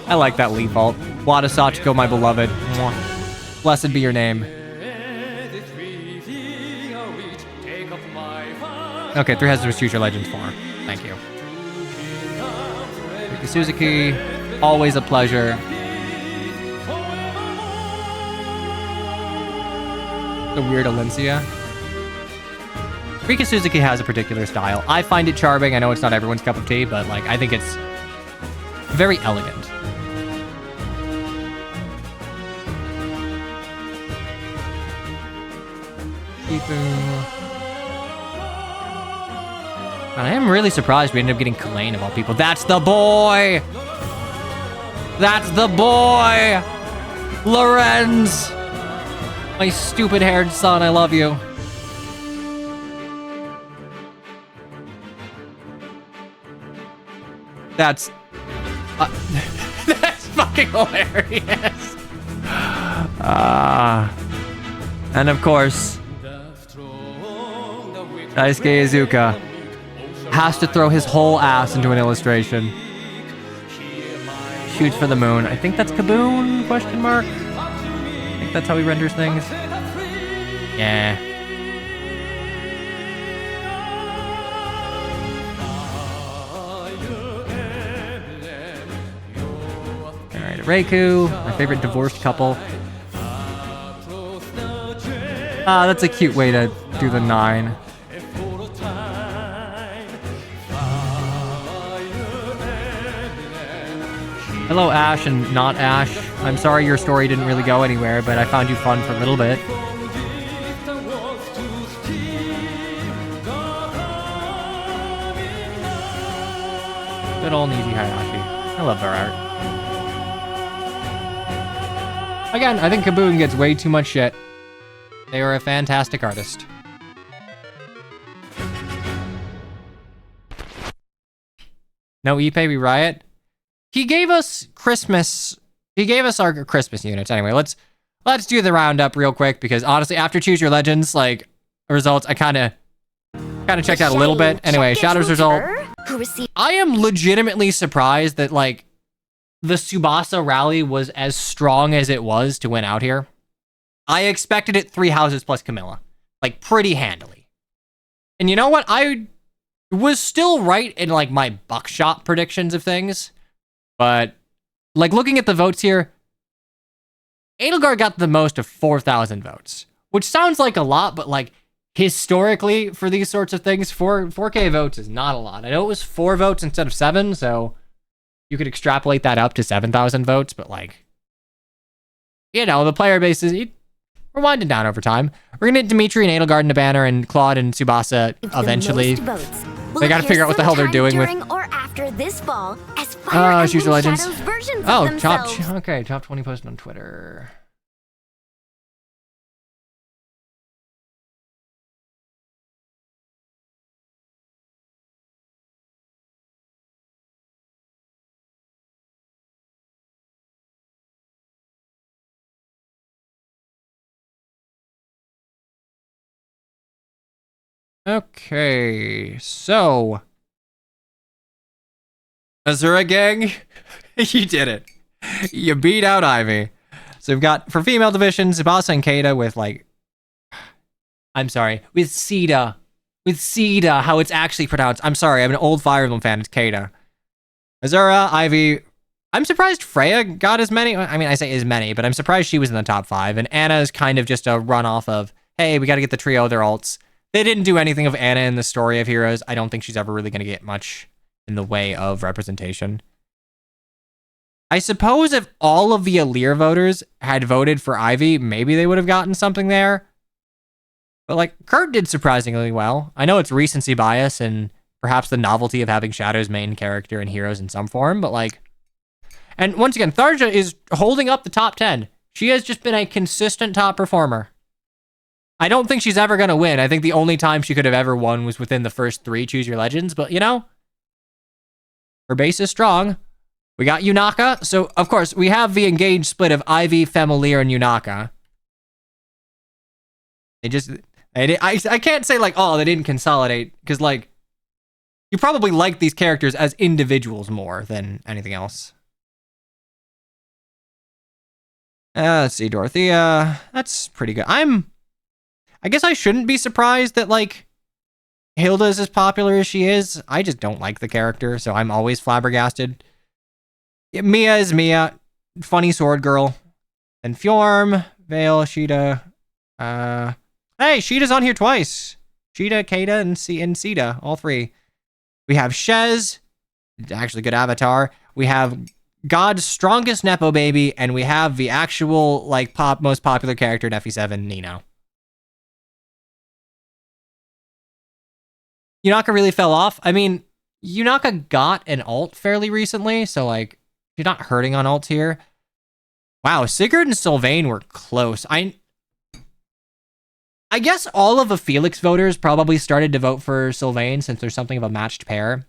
I like that leaf alt. Wada Sachiko, my beloved. Mwah. Blessed be your name. Okay, 3 Houses was Choose Your Legends 4. Thank you. Yuki Suzuki, always a pleasure. The weird Alencia. Rika Suzuki has a particular style. I find it charming. I know it's not everyone's cup of tea, but like I think it's very elegant. And I am really surprised we ended up getting Kalain of all people. That's the boy! That's the boy! Lorenz! My stupid-haired son, I love you. That's... that's fucking hilarious. And of course, Daisuke Iizuka has to throw his whole ass into an illustration. Shoots for the moon. I think that's Kaboom? Question mark. I think that's how he renders things. Yeah. Alright, Reiku, my favorite divorced couple. Ah, that's a cute way to do the 9. Hello, Ash and not Ash. I'm sorry your story didn't really go anywhere, but I found you fun for a little bit. Good old Niji Hayashi. I love their art. Again, I think Kaboom gets way too much shit. They are a fantastic artist. No Ippei, we riot. He gave us Christmas. He gave us our Christmas units. Anyway, let's do the roundup real quick because honestly, after Choose Your Legends, like results, I kind of checked out a little bit. Anyway, Shadow's result. I am legitimately surprised that like the Tsubasa rally was as strong as it was to win out here. I expected it 3 houses plus Camilla, like pretty handily. And you know what? I was still right in like my buckshot predictions of things. But, like, looking at the votes here, Edelgard got the most of 4,000 votes, which sounds like a lot, but, like, historically, for these sorts of things, 4K votes is not a lot. I know it was 4 votes instead of 7, so you could extrapolate that up to 7,000 votes, but, like, you know, the player base is... We're winding down over time. We're gonna get Dimitri and Edelgard in a banner and Claude and Tsubasa eventually. They gotta figure out what the hell they're doing with... or after this fall as Fire Choose Your Emblem Legends. Shadows versions Oh, of themselves. Top 20 posted on Twitter. Okay, so Azura gang, you did it. You beat out Ivy. So we've got, for female division, Tsubasa and Keita with like, I'm sorry, with Sita. With Sita, how it's actually pronounced. I'm sorry, I'm an old Fire Emblem fan, it's Keita. Azura, Ivy. I'm surprised Freya got as many. I mean, I say as many, but I'm surprised she was in the top 5. And Anna is kind of just a runoff of, hey, we gotta get the trio their alts. They didn't do anything of Anna in the story of Heroes. I don't think she's ever really gonna get much in the way of representation. I suppose if all of the Alir voters had voted for Ivy, maybe they would have gotten something there. But like, Kurt did surprisingly well. I know it's recency bias and perhaps the novelty of having Shadow's main character and heroes in some form, but like... And once again, Tharja is holding up the top 10. She has just been a consistent top performer. I don't think she's ever going to win. I think the only time she could have ever won was within the first 3 Choose Your Legends, but you know, her base is strong. We got Yunaka. So, of course, we have the engaged split of Ivy, Femilir, and Yunaka. They just... I can't say, like, oh, they didn't consolidate, because, like, you probably like these characters as individuals more than anything else. Let's see, Dorothea. That's pretty good. I guess I shouldn't be surprised that, like, Hilda is as popular as she is. I just don't like the character, so I'm always flabbergasted. Yeah, Mia is Mia. Funny sword girl. And Fjorm, Vale, Sheeta. Hey, Sheeta's on here twice. Sheeta, Kata, and Sita, all 3. We have Shez, actually good avatar. We have God's strongest Nepo baby, and we have the actual, like, most popular character in FE7, Nino. Yunaka really fell off. I mean, Yunaka got an ult fairly recently, so, like, she's not hurting on ult here. Wow, Sigurd and Sylvain were close. I guess all of the Felix voters probably started to vote for Sylvain since there's something of a matched pair.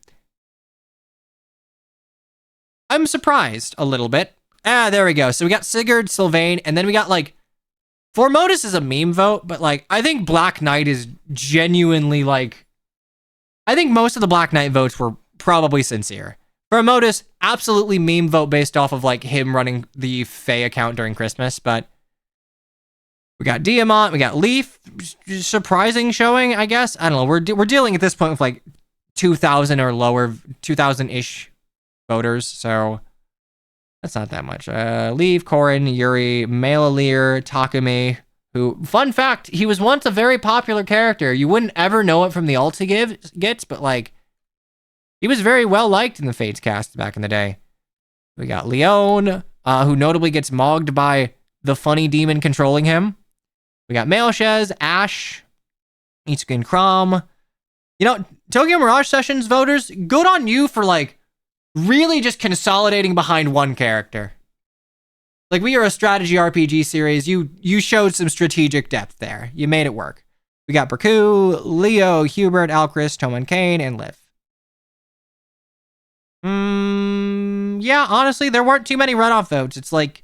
I'm surprised a little bit. There we go. So we got Sigurd, Sylvain, and then we got, like, Formodus is a meme vote, but, like, I think Black Knight is genuinely, like... I think most of the Black Knight votes were probably sincere. Formodus, absolutely meme vote based off of, like, him running the Faye account during Christmas, but... We got Diamant, we got Leaf, surprising showing, I guess. I don't know, we're dealing at this point with, like, 2,000 or lower, 2,000-ish voters, so that's not that much. Leaf, Korin, Yuri, Malalir, Takumi, who, fun fact, he was once a very popular character. You wouldn't ever know it from the ult he gets, but, like, he was very well liked in the Fates cast back in the day. We got Leon, who notably gets mogged by the funny demon controlling him. We got Mailshez, Ash, Itsukin Crom. You know, Tokyo Mirage Sessions voters, good on you for, like, really just consolidating behind one character. Like, we are a strategy RPG series. You showed some strategic depth there. You made it work. We got Braku, Leo, Hubert, Alcris, Toman Kane, and Liv. Yeah, honestly, there weren't too many runoff votes. It's like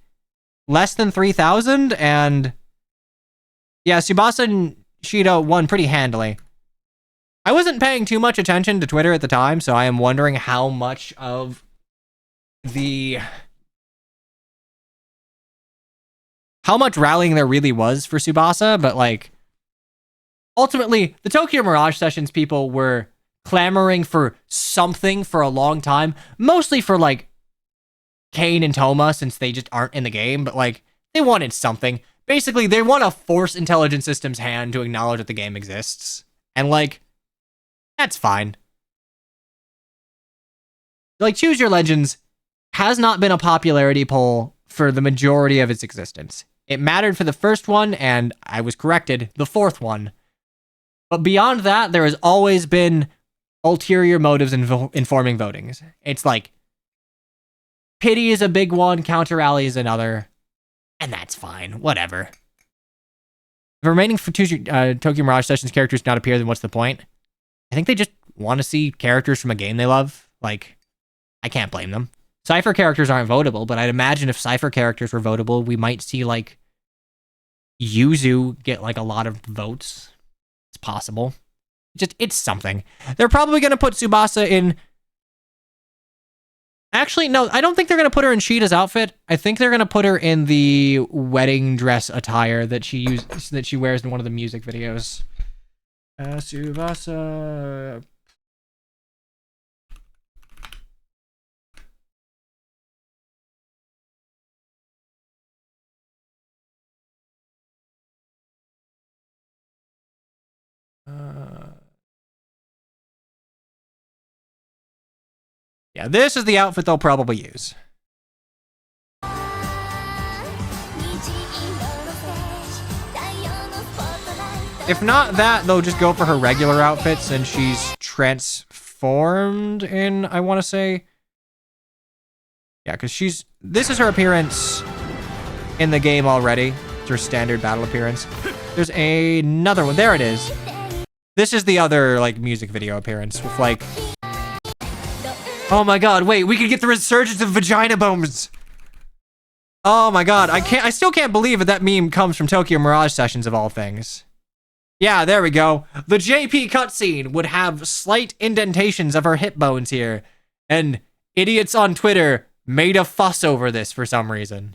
less than 3,000, and yeah, Tsubasa and Shido won pretty handily. I wasn't paying too much attention to Twitter at the time, so I am wondering how much of how much rallying there really was for Tsubasa, but, like, ultimately, the Tokyo Mirage Sessions people were clamoring for something for a long time, mostly for, like, Kane and Toma, since they just aren't in the game, but, like, they wanted something. Basically, they want to force Intelligent Systems' hand to acknowledge that the game exists. And, like, that's fine. Like, Choose Your Legends has not been a popularity poll for the majority of its existence. It mattered for the first one, and I was corrected, the fourth one. But beyond that, there has always been ulterior motives informing votings. It's like, pity is a big one, counter rally is another, and that's fine, whatever. The remaining Tokyo Mirage Sessions characters not appear, then what's the point? I think they just want to see characters from a game they love. Like, I can't blame them. Cypher characters aren't votable, but I'd imagine if Cypher characters were votable, we might see, like, Yuzu get, like, a lot of votes. It's possible. It's something. They're probably going to put Tsubasa in... Actually, no, I don't think they're going to put her in Sheeta's outfit. I think they're going to put her in the wedding dress attire that she wears in one of the music videos. Tsubasa... Yeah, this is the outfit they'll probably use. If not that, they'll just go for her regular outfit since she's transformed in, I want to say. Yeah, because this is her appearance in the game already. It's her standard battle appearance. There's another one. There it is. This is the other, like, music video appearance with, like... Oh my god, wait, we could get the resurgence of vagina bones! Oh my god, I still can't believe that meme comes from Tokyo Mirage Sessions of all things. Yeah, there we go. The JP cutscene would have slight indentations of her hip bones here. And idiots on Twitter made a fuss over this for some reason.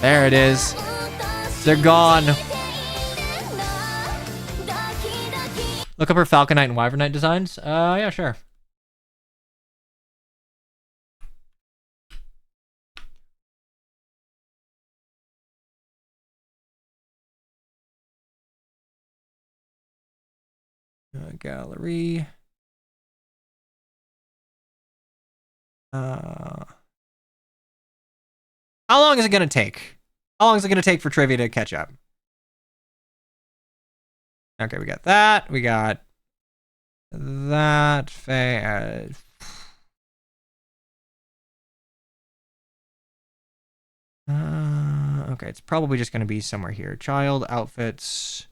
There it is. They're gone. Look up her Falconite and Wyvernite designs. Yeah, sure. Gallery. How long is it gonna take? How long is it gonna take for trivia to catch up? Okay, we got that. We got that. Okay, it's probably just gonna be somewhere here. Child outfits.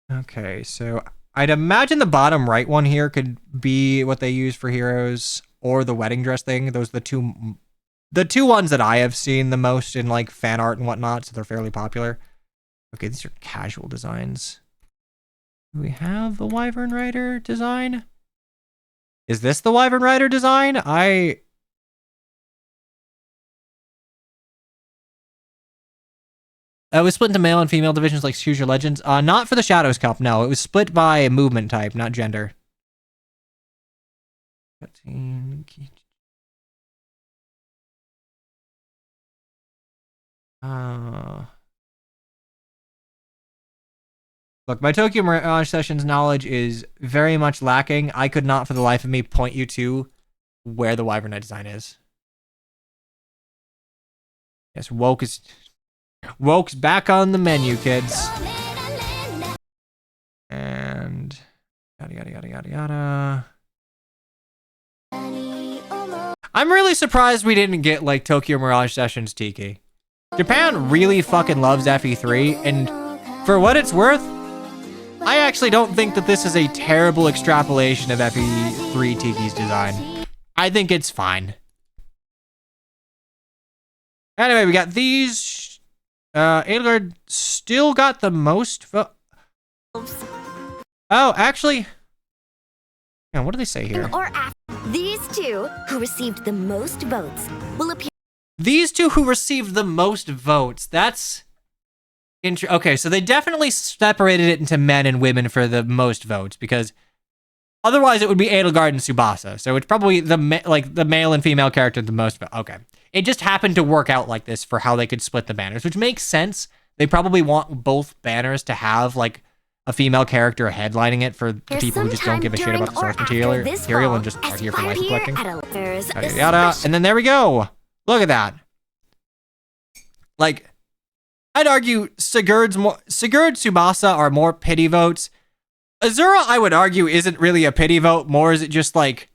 Okay, so I'd imagine the bottom right one here could be what they use for heroes, or the wedding dress thing. Those are the two ones that I have seen the most in like fan art and whatnot, so they're fairly popular. Okay, these are casual designs. Do we have the Wyvern Rider design? Is this the Wyvern Rider design? It was split into male and female divisions like Choose Your Legends. Not for the Shadows Cup, no. It was split by movement type, not gender. Look, my Tokyo Mirage Sessions knowledge is very much lacking. I could not for the life of me point you to where the Wyvern Knight design is. Yes, Woke's back on the menu, kids. And yada yada yada yada yada. I'm really surprised we didn't get like Tokyo Mirage Sessions Tiki. Japan really fucking loves FE3, and for what it's worth, I actually don't think that this is a terrible extrapolation of FE3 Tiki's design. I think it's fine. Anyway, we got these. Edelgard still got the most votes. Oh, actually. Yeah, what do they say here? These two who received the most votes will appear. These two who received the most votes. That's okay, so they definitely separated it into men and women for the most votes, because otherwise it would be Edelgard and Tsubasa. So it's probably the male and female character the most. Okay, it just happened to work out like this for how they could split the banners, which makes sense. They probably want both banners to have like a female character headlining it for the people who just don't give a shit about the source material and just are here for life collecting. Yada, yada. And then there we go. Look at that. Like, I'd argue Sigurd, Tsubasa are more pity votes. Azura, I would argue, isn't really a pity vote. More is it just like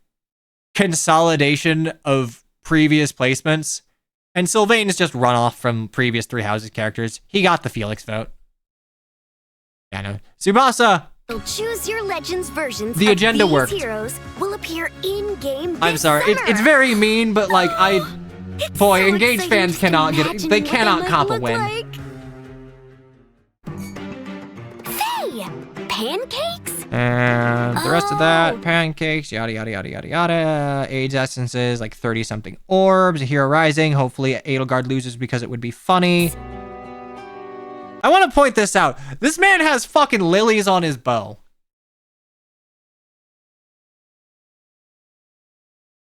consolidation of previous placements. And Sylvain is just runoff from previous Three Houses characters. He got the Felix vote. Yeah, no. Tsubasa. Choose Your Legends versions the agenda of these worked. Heroes will appear in game. I'm sorry. It's very mean, but like boy, so engaged fans cannot get it. They cannot cop a win. Like. Hey, pancakes? And the rest of that, pancakes, yada yada yada yada yada. AIDS essences, like 30-something orbs. A hero rising. Hopefully, Edelgard loses because it would be funny. I want to point this out. This man has fucking lilies on his bow.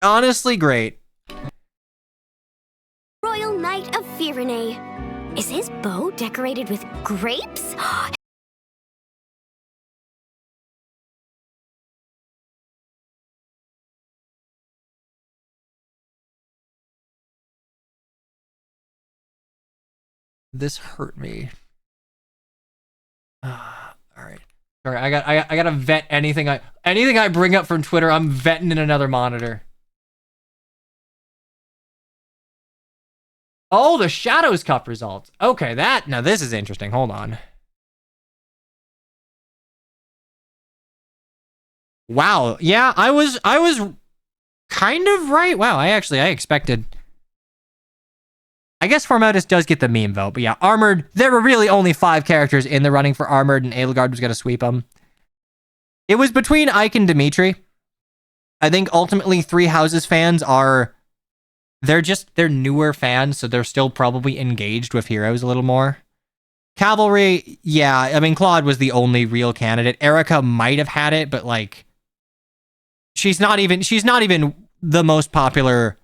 Honestly, great. Royal Knight of Firene. Is his bow decorated with grapes? This hurt me. Alright. Sorry, I gotta vet anything I bring up from Twitter, I'm vetting in another monitor. Oh, the Shadows Cup results. Okay, now this is interesting. Hold on. Wow. Yeah, I was kind of right. Wow, I expected. I guess Formotus does get the meme vote, but yeah, Armored, there were really only 5 characters in the running for Armored, and Edelgard was going to sweep them. It was between Ike and Dimitri. I think ultimately Three Houses fans they're newer fans, so they're still probably engaged with heroes a little more. Cavalry, yeah, I mean, Claude was the only real candidate. Erica might have had it, but like, she's not even the most popular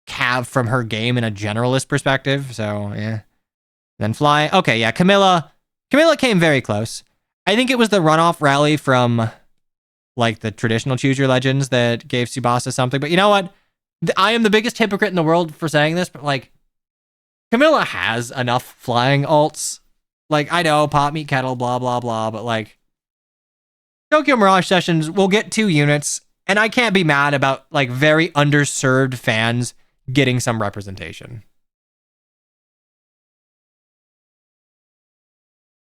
cav from her game in a generalist perspective, so yeah. Then Fly, okay, yeah, Camilla came very close. I think it was the runoff rally from like the traditional Choose Your Legends that gave Tsubasa something, but you know what? I am the biggest hypocrite in the world for saying this, but like, Camilla has enough flying alts. Like, I know, pot, meat, kettle, blah, blah, blah, but like, Tokyo Mirage Sessions will get 2 units, and I can't be mad about like very underserved fans getting some representation.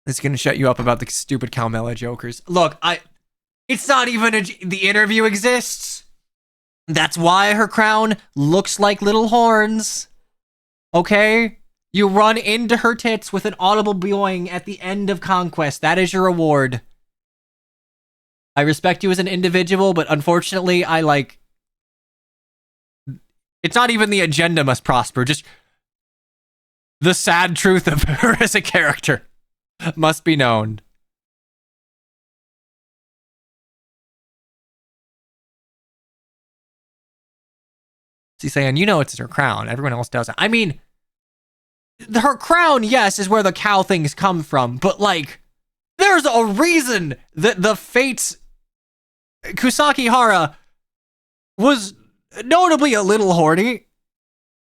It's gonna shut you up about the stupid Calmella jokers. Look, it's not even the interview exists. That's why her crown looks like little horns. Okay? You run into her tits with an audible boing at the end of Conquest. That is your reward. I respect you as an individual, but unfortunately, it's not even the agenda must prosper, just the sad truth of her as a character must be known. She's saying, you know it's her crown. Everyone else doesn't. I mean, her crown, yes, is where the cow things come from, but like, there's a reason that the Fates Kusaki Hara was notably a little horny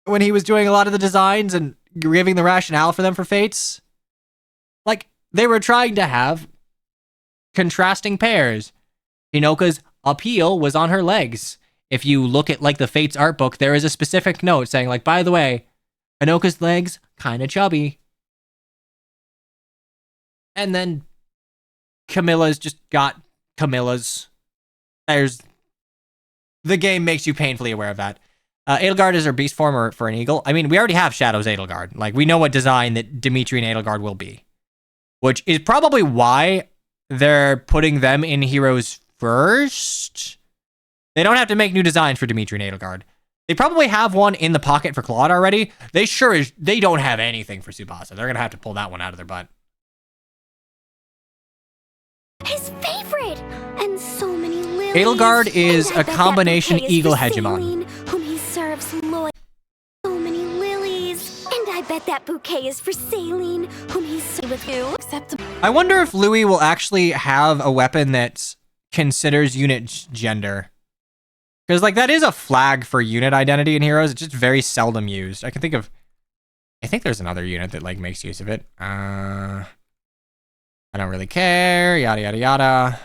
when he was doing a lot of the designs and giving the rationale for them for Fates. Like, they were trying to have contrasting pairs. Hinoka's appeal was on her legs. If you look at like the Fates art book, there is a specific note saying like, by the way, Hinoka's legs kind of chubby. And then Camilla's just got Camilla's. The game makes you painfully aware of that. Edelgard is her beast form for an eagle. I mean, we already have Shadows Edelgard. Like, we know what design that Dimitri and Edelgard will be. Which is probably why they're putting them in heroes first. They don't have to make new designs for Dimitri and Edelgard. They probably have one in the pocket for Claude already. They don't have anything for Tsubasa. They're going to have to pull that one out of their butt. His favorite! And so many lilies. Edelgard is And I a bet combination that bouquet is eagle for hegemon. Saline, whom he serves loyal. So many lilies. And I bet that bouquet is for Saline, whom he serves with you. Acceptable. I wonder if Louis will actually have a weapon that considers unit gender. Because, like, that is a flag for unit identity in Heroes. It's just very seldom used. I think there's another unit that, like, makes use of it. I don't really care. Yada, yada, yada.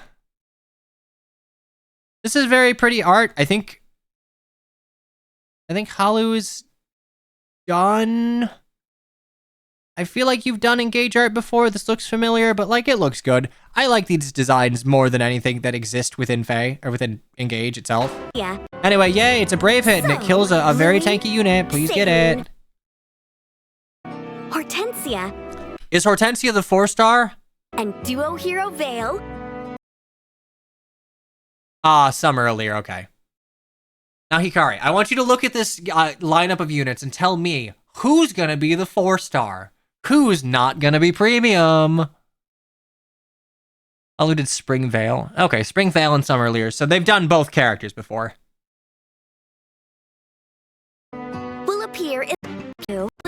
This is very pretty art. I think Halu is done. I feel like you've done Engage art before. This looks familiar, but, like, it looks good. I like these designs more than anything that exist within Fae, or within Engage itself. Yeah. Anyway, yay, it's a brave hit, and it kills a very tanky unit. Please get it. Hortensia. Is Hortensia the 4-star? And duo hero Vale. Some earlier, okay. Now, Hikari, I want you to look at this lineup of units and tell me who's gonna be the 4-star. Who's not gonna be premium? Alu did Spring Vale. Okay, Spring Vale and some earlier. So they've done both characters before. Will appear in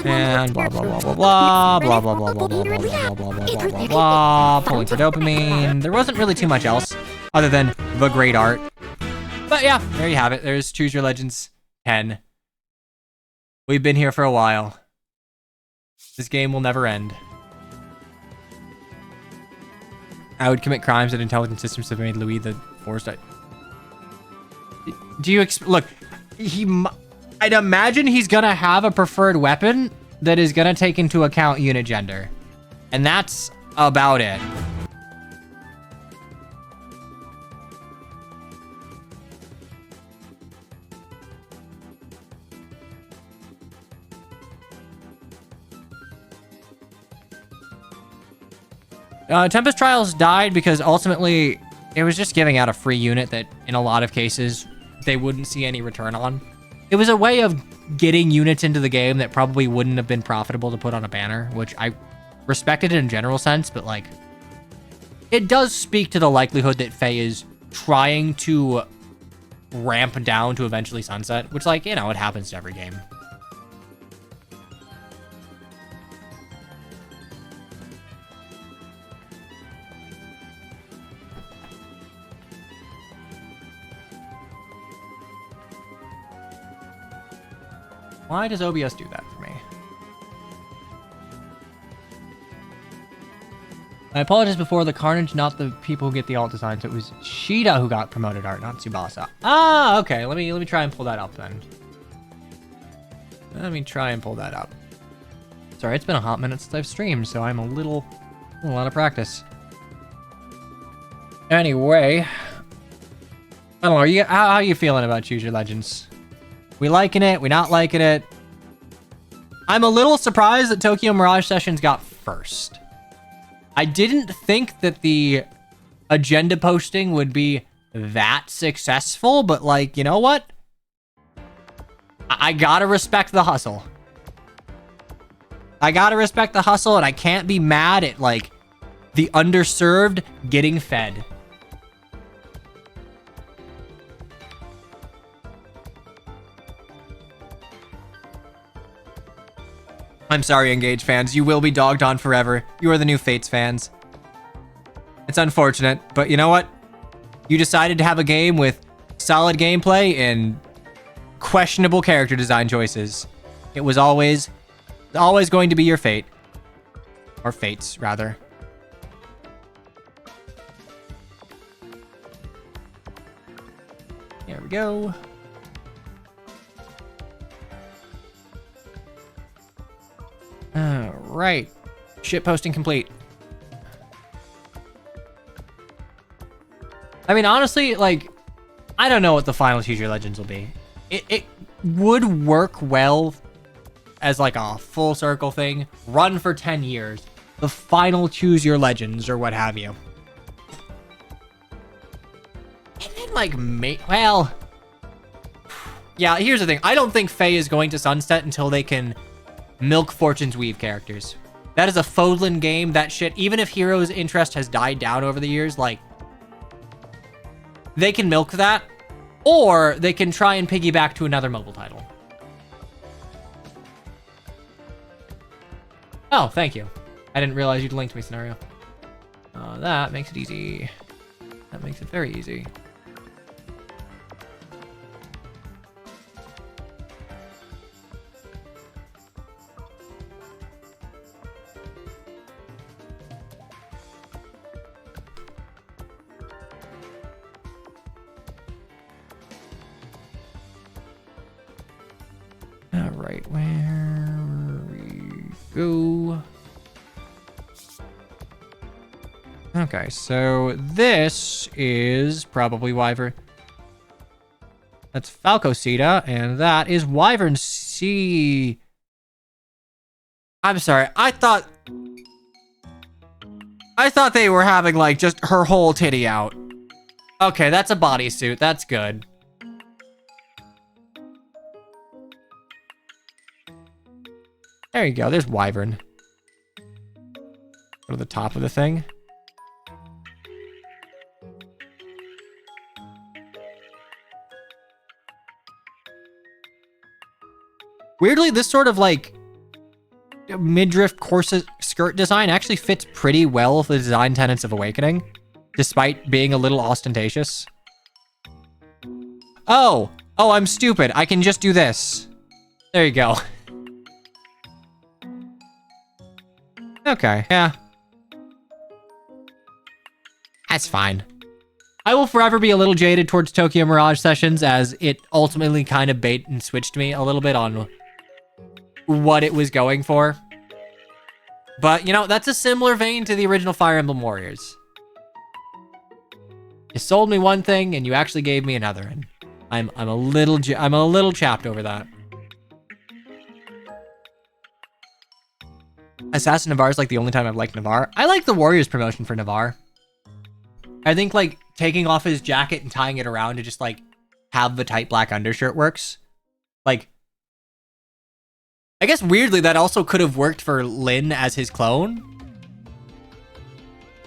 And blah blah blah blah blah blah blah blah blah blah blah blah blah blah blah blah blah. Pulling for dopamine. There wasn't really too much else other than the great art. But yeah, there you have it. There's Choose Your Legends 10. We've been here for a while. This game will never end. I would commit crimes that intelligent systems have made Louis the Force. Do you look? I'd imagine he's gonna have a preferred weapon that is gonna take into account unit gender, and that's about it. Tempest Trials died because ultimately it was just giving out a free unit that in a lot of cases they wouldn't see any return on. It was a way of getting units into the game that probably wouldn't have been profitable to put on a banner, which I respected in a general sense, but like, it does speak to the likelihood that Faye is trying to ramp down to eventually sunset, which, like, you know, it happens to every game. Why does OBS do that for me? I apologize before the Carnage, not the people who get the alt designs. It was Shida who got promoted art, not Tsubasa. Ah, okay. Let me try and pull that up then. Let me try and pull that up. Sorry, it's been a hot minute since I've streamed, so I'm a little out of practice. Anyway, I don't know. How are you feeling about Choose Your Legends? We liking it? We not liking it? I'm a little surprised that Tokyo Mirage Sessions got first. I didn't think that the agenda posting would be that successful, but like, you know what? I gotta respect the hustle. I gotta respect the hustle, and I can't be mad at like the underserved getting fed. I'm sorry, Engage fans. You will be dogged on forever. You are the new Fates fans. It's unfortunate, but you know what? You decided to have a game with solid gameplay and questionable character design choices. It was always going to be your fate. Or fates, rather. There we go. Alright. Shit posting complete. I mean, honestly, like, I don't know what the final Choose Your Legends will be. It would work well as like a full circle thing. Run for 10 years. The final Choose Your Legends or what have you. And then like, well... Yeah, here's the thing. I don't think Faye is going to sunset until they can milk Fortune's Weave characters. That is a Fodlan game. That shit, even if Heroes' interest has died down over the years, like, they can milk that, or they can try and piggyback to another mobile title. Oh, thank you. I didn't realize you'd linked me scenario. That makes it easy. That makes it very easy. Alright, where we go. Okay, so this is probably Wyvern. That's Falcocida, and that is Wyvern C. I'm sorry, I thought they were having like just her whole titty out. Okay, that's a bodysuit. That's good. There you go. There's Wyvern. Go to the top of the thing. Weirdly, this sort of like midriff corset skirt design actually fits pretty well with the design tenets of Awakening, despite being a little ostentatious. Oh, I'm stupid. I can just do this. There you go. Okay, yeah. That's fine. I will forever be a little jaded towards Tokyo Mirage Sessions, as it ultimately kind of bait and switched me a little bit on what it was going for. But, you know, that's a similar vein to the original Fire Emblem Warriors. You sold me one thing, and you actually gave me another, and I'm a little chapped over that. Assassin Navarre is like the only time I've liked Navarre. I like the Warriors promotion for Navarre. I think like taking off his jacket and tying it around to just like have the tight black undershirt works. Like, I guess weirdly that also could have worked for Lin as his clone.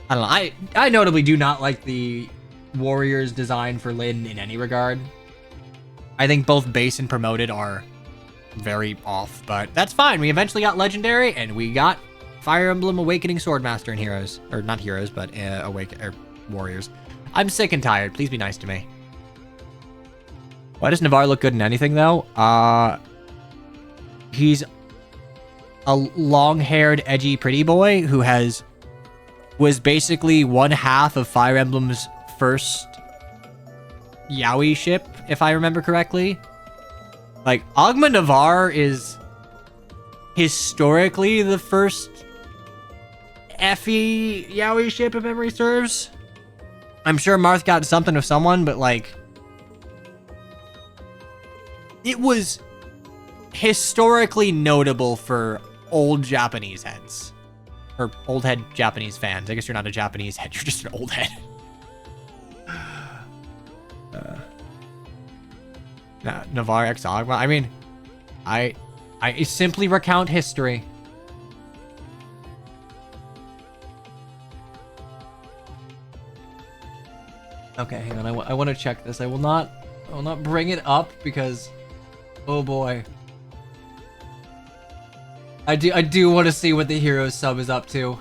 I don't know. I notably do not like the Warriors design for Lin in any regard. I think both base and promoted are very off, but that's fine. We eventually got Legendary, and we got Fire Emblem Awakening Swordmaster in Heroes. Or not Heroes, but Warriors. I'm sick and tired. Please be nice to me. Why does Navarre look good in anything, though? He's a long-haired, edgy, pretty boy who was basically one half of Fire Emblem's first yaoi ship, if I remember correctly. Like, Agma Navarre is historically the first FE yaoi ship, if memory serves. I'm sure Marth got something with someone, but like, it was historically notable for old Japanese heads. Or old head Japanese fans. I guess you're not a Japanese head, you're just an old head. Navarre x Agma. I mean, I simply recount history. Okay, hang on. I want to check this. I will not bring it up because, oh boy. I do want to see what the Heroes sub is up to.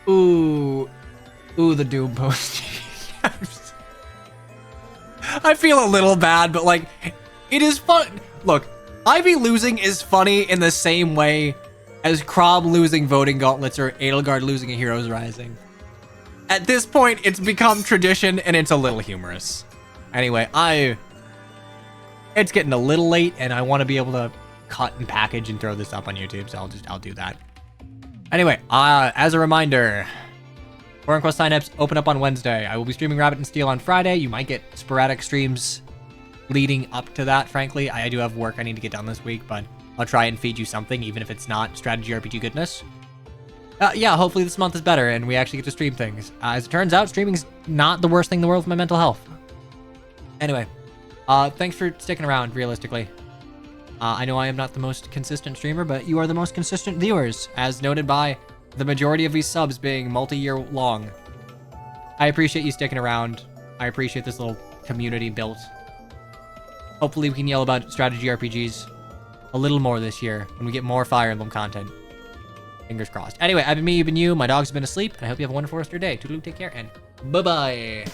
Ooh, the Doom post. I feel a little bad, but like, it is fun. Look, Ivy losing is funny in the same way as Krob losing voting gauntlets or Edelgard losing a Heroes Rising. At this point, it's become tradition and it's a little humorous. Anyway, it's getting a little late and I want to be able to cut and package and throw this up on YouTube, so I'll do that. Anyway, as a reminder, Foreign Quest signups open up on Wednesday. I will be streaming Rabbit and Steel on Friday. You might get sporadic streams leading up to that, frankly. I do have work I need to get done this week, but I'll try and feed you something, even if it's not strategy RPG goodness. Yeah, hopefully this month is better and we actually get to stream things. As it turns out, streaming's not the worst thing in the world for my mental health. Anyway, thanks for sticking around, realistically. I know I am not the most consistent streamer, but you are the most consistent viewers, as noted by the majority of these subs being multi-year long. I appreciate you sticking around. I appreciate this little community built. Hopefully we can yell about strategy RPGs a little more this year when we get more Fire Emblem content. Fingers crossed. Anyway, I've been me, you've been you. My dogs have been asleep, and I hope you have a wonderful rest of your day. Toodaloo, take care, and bye-bye.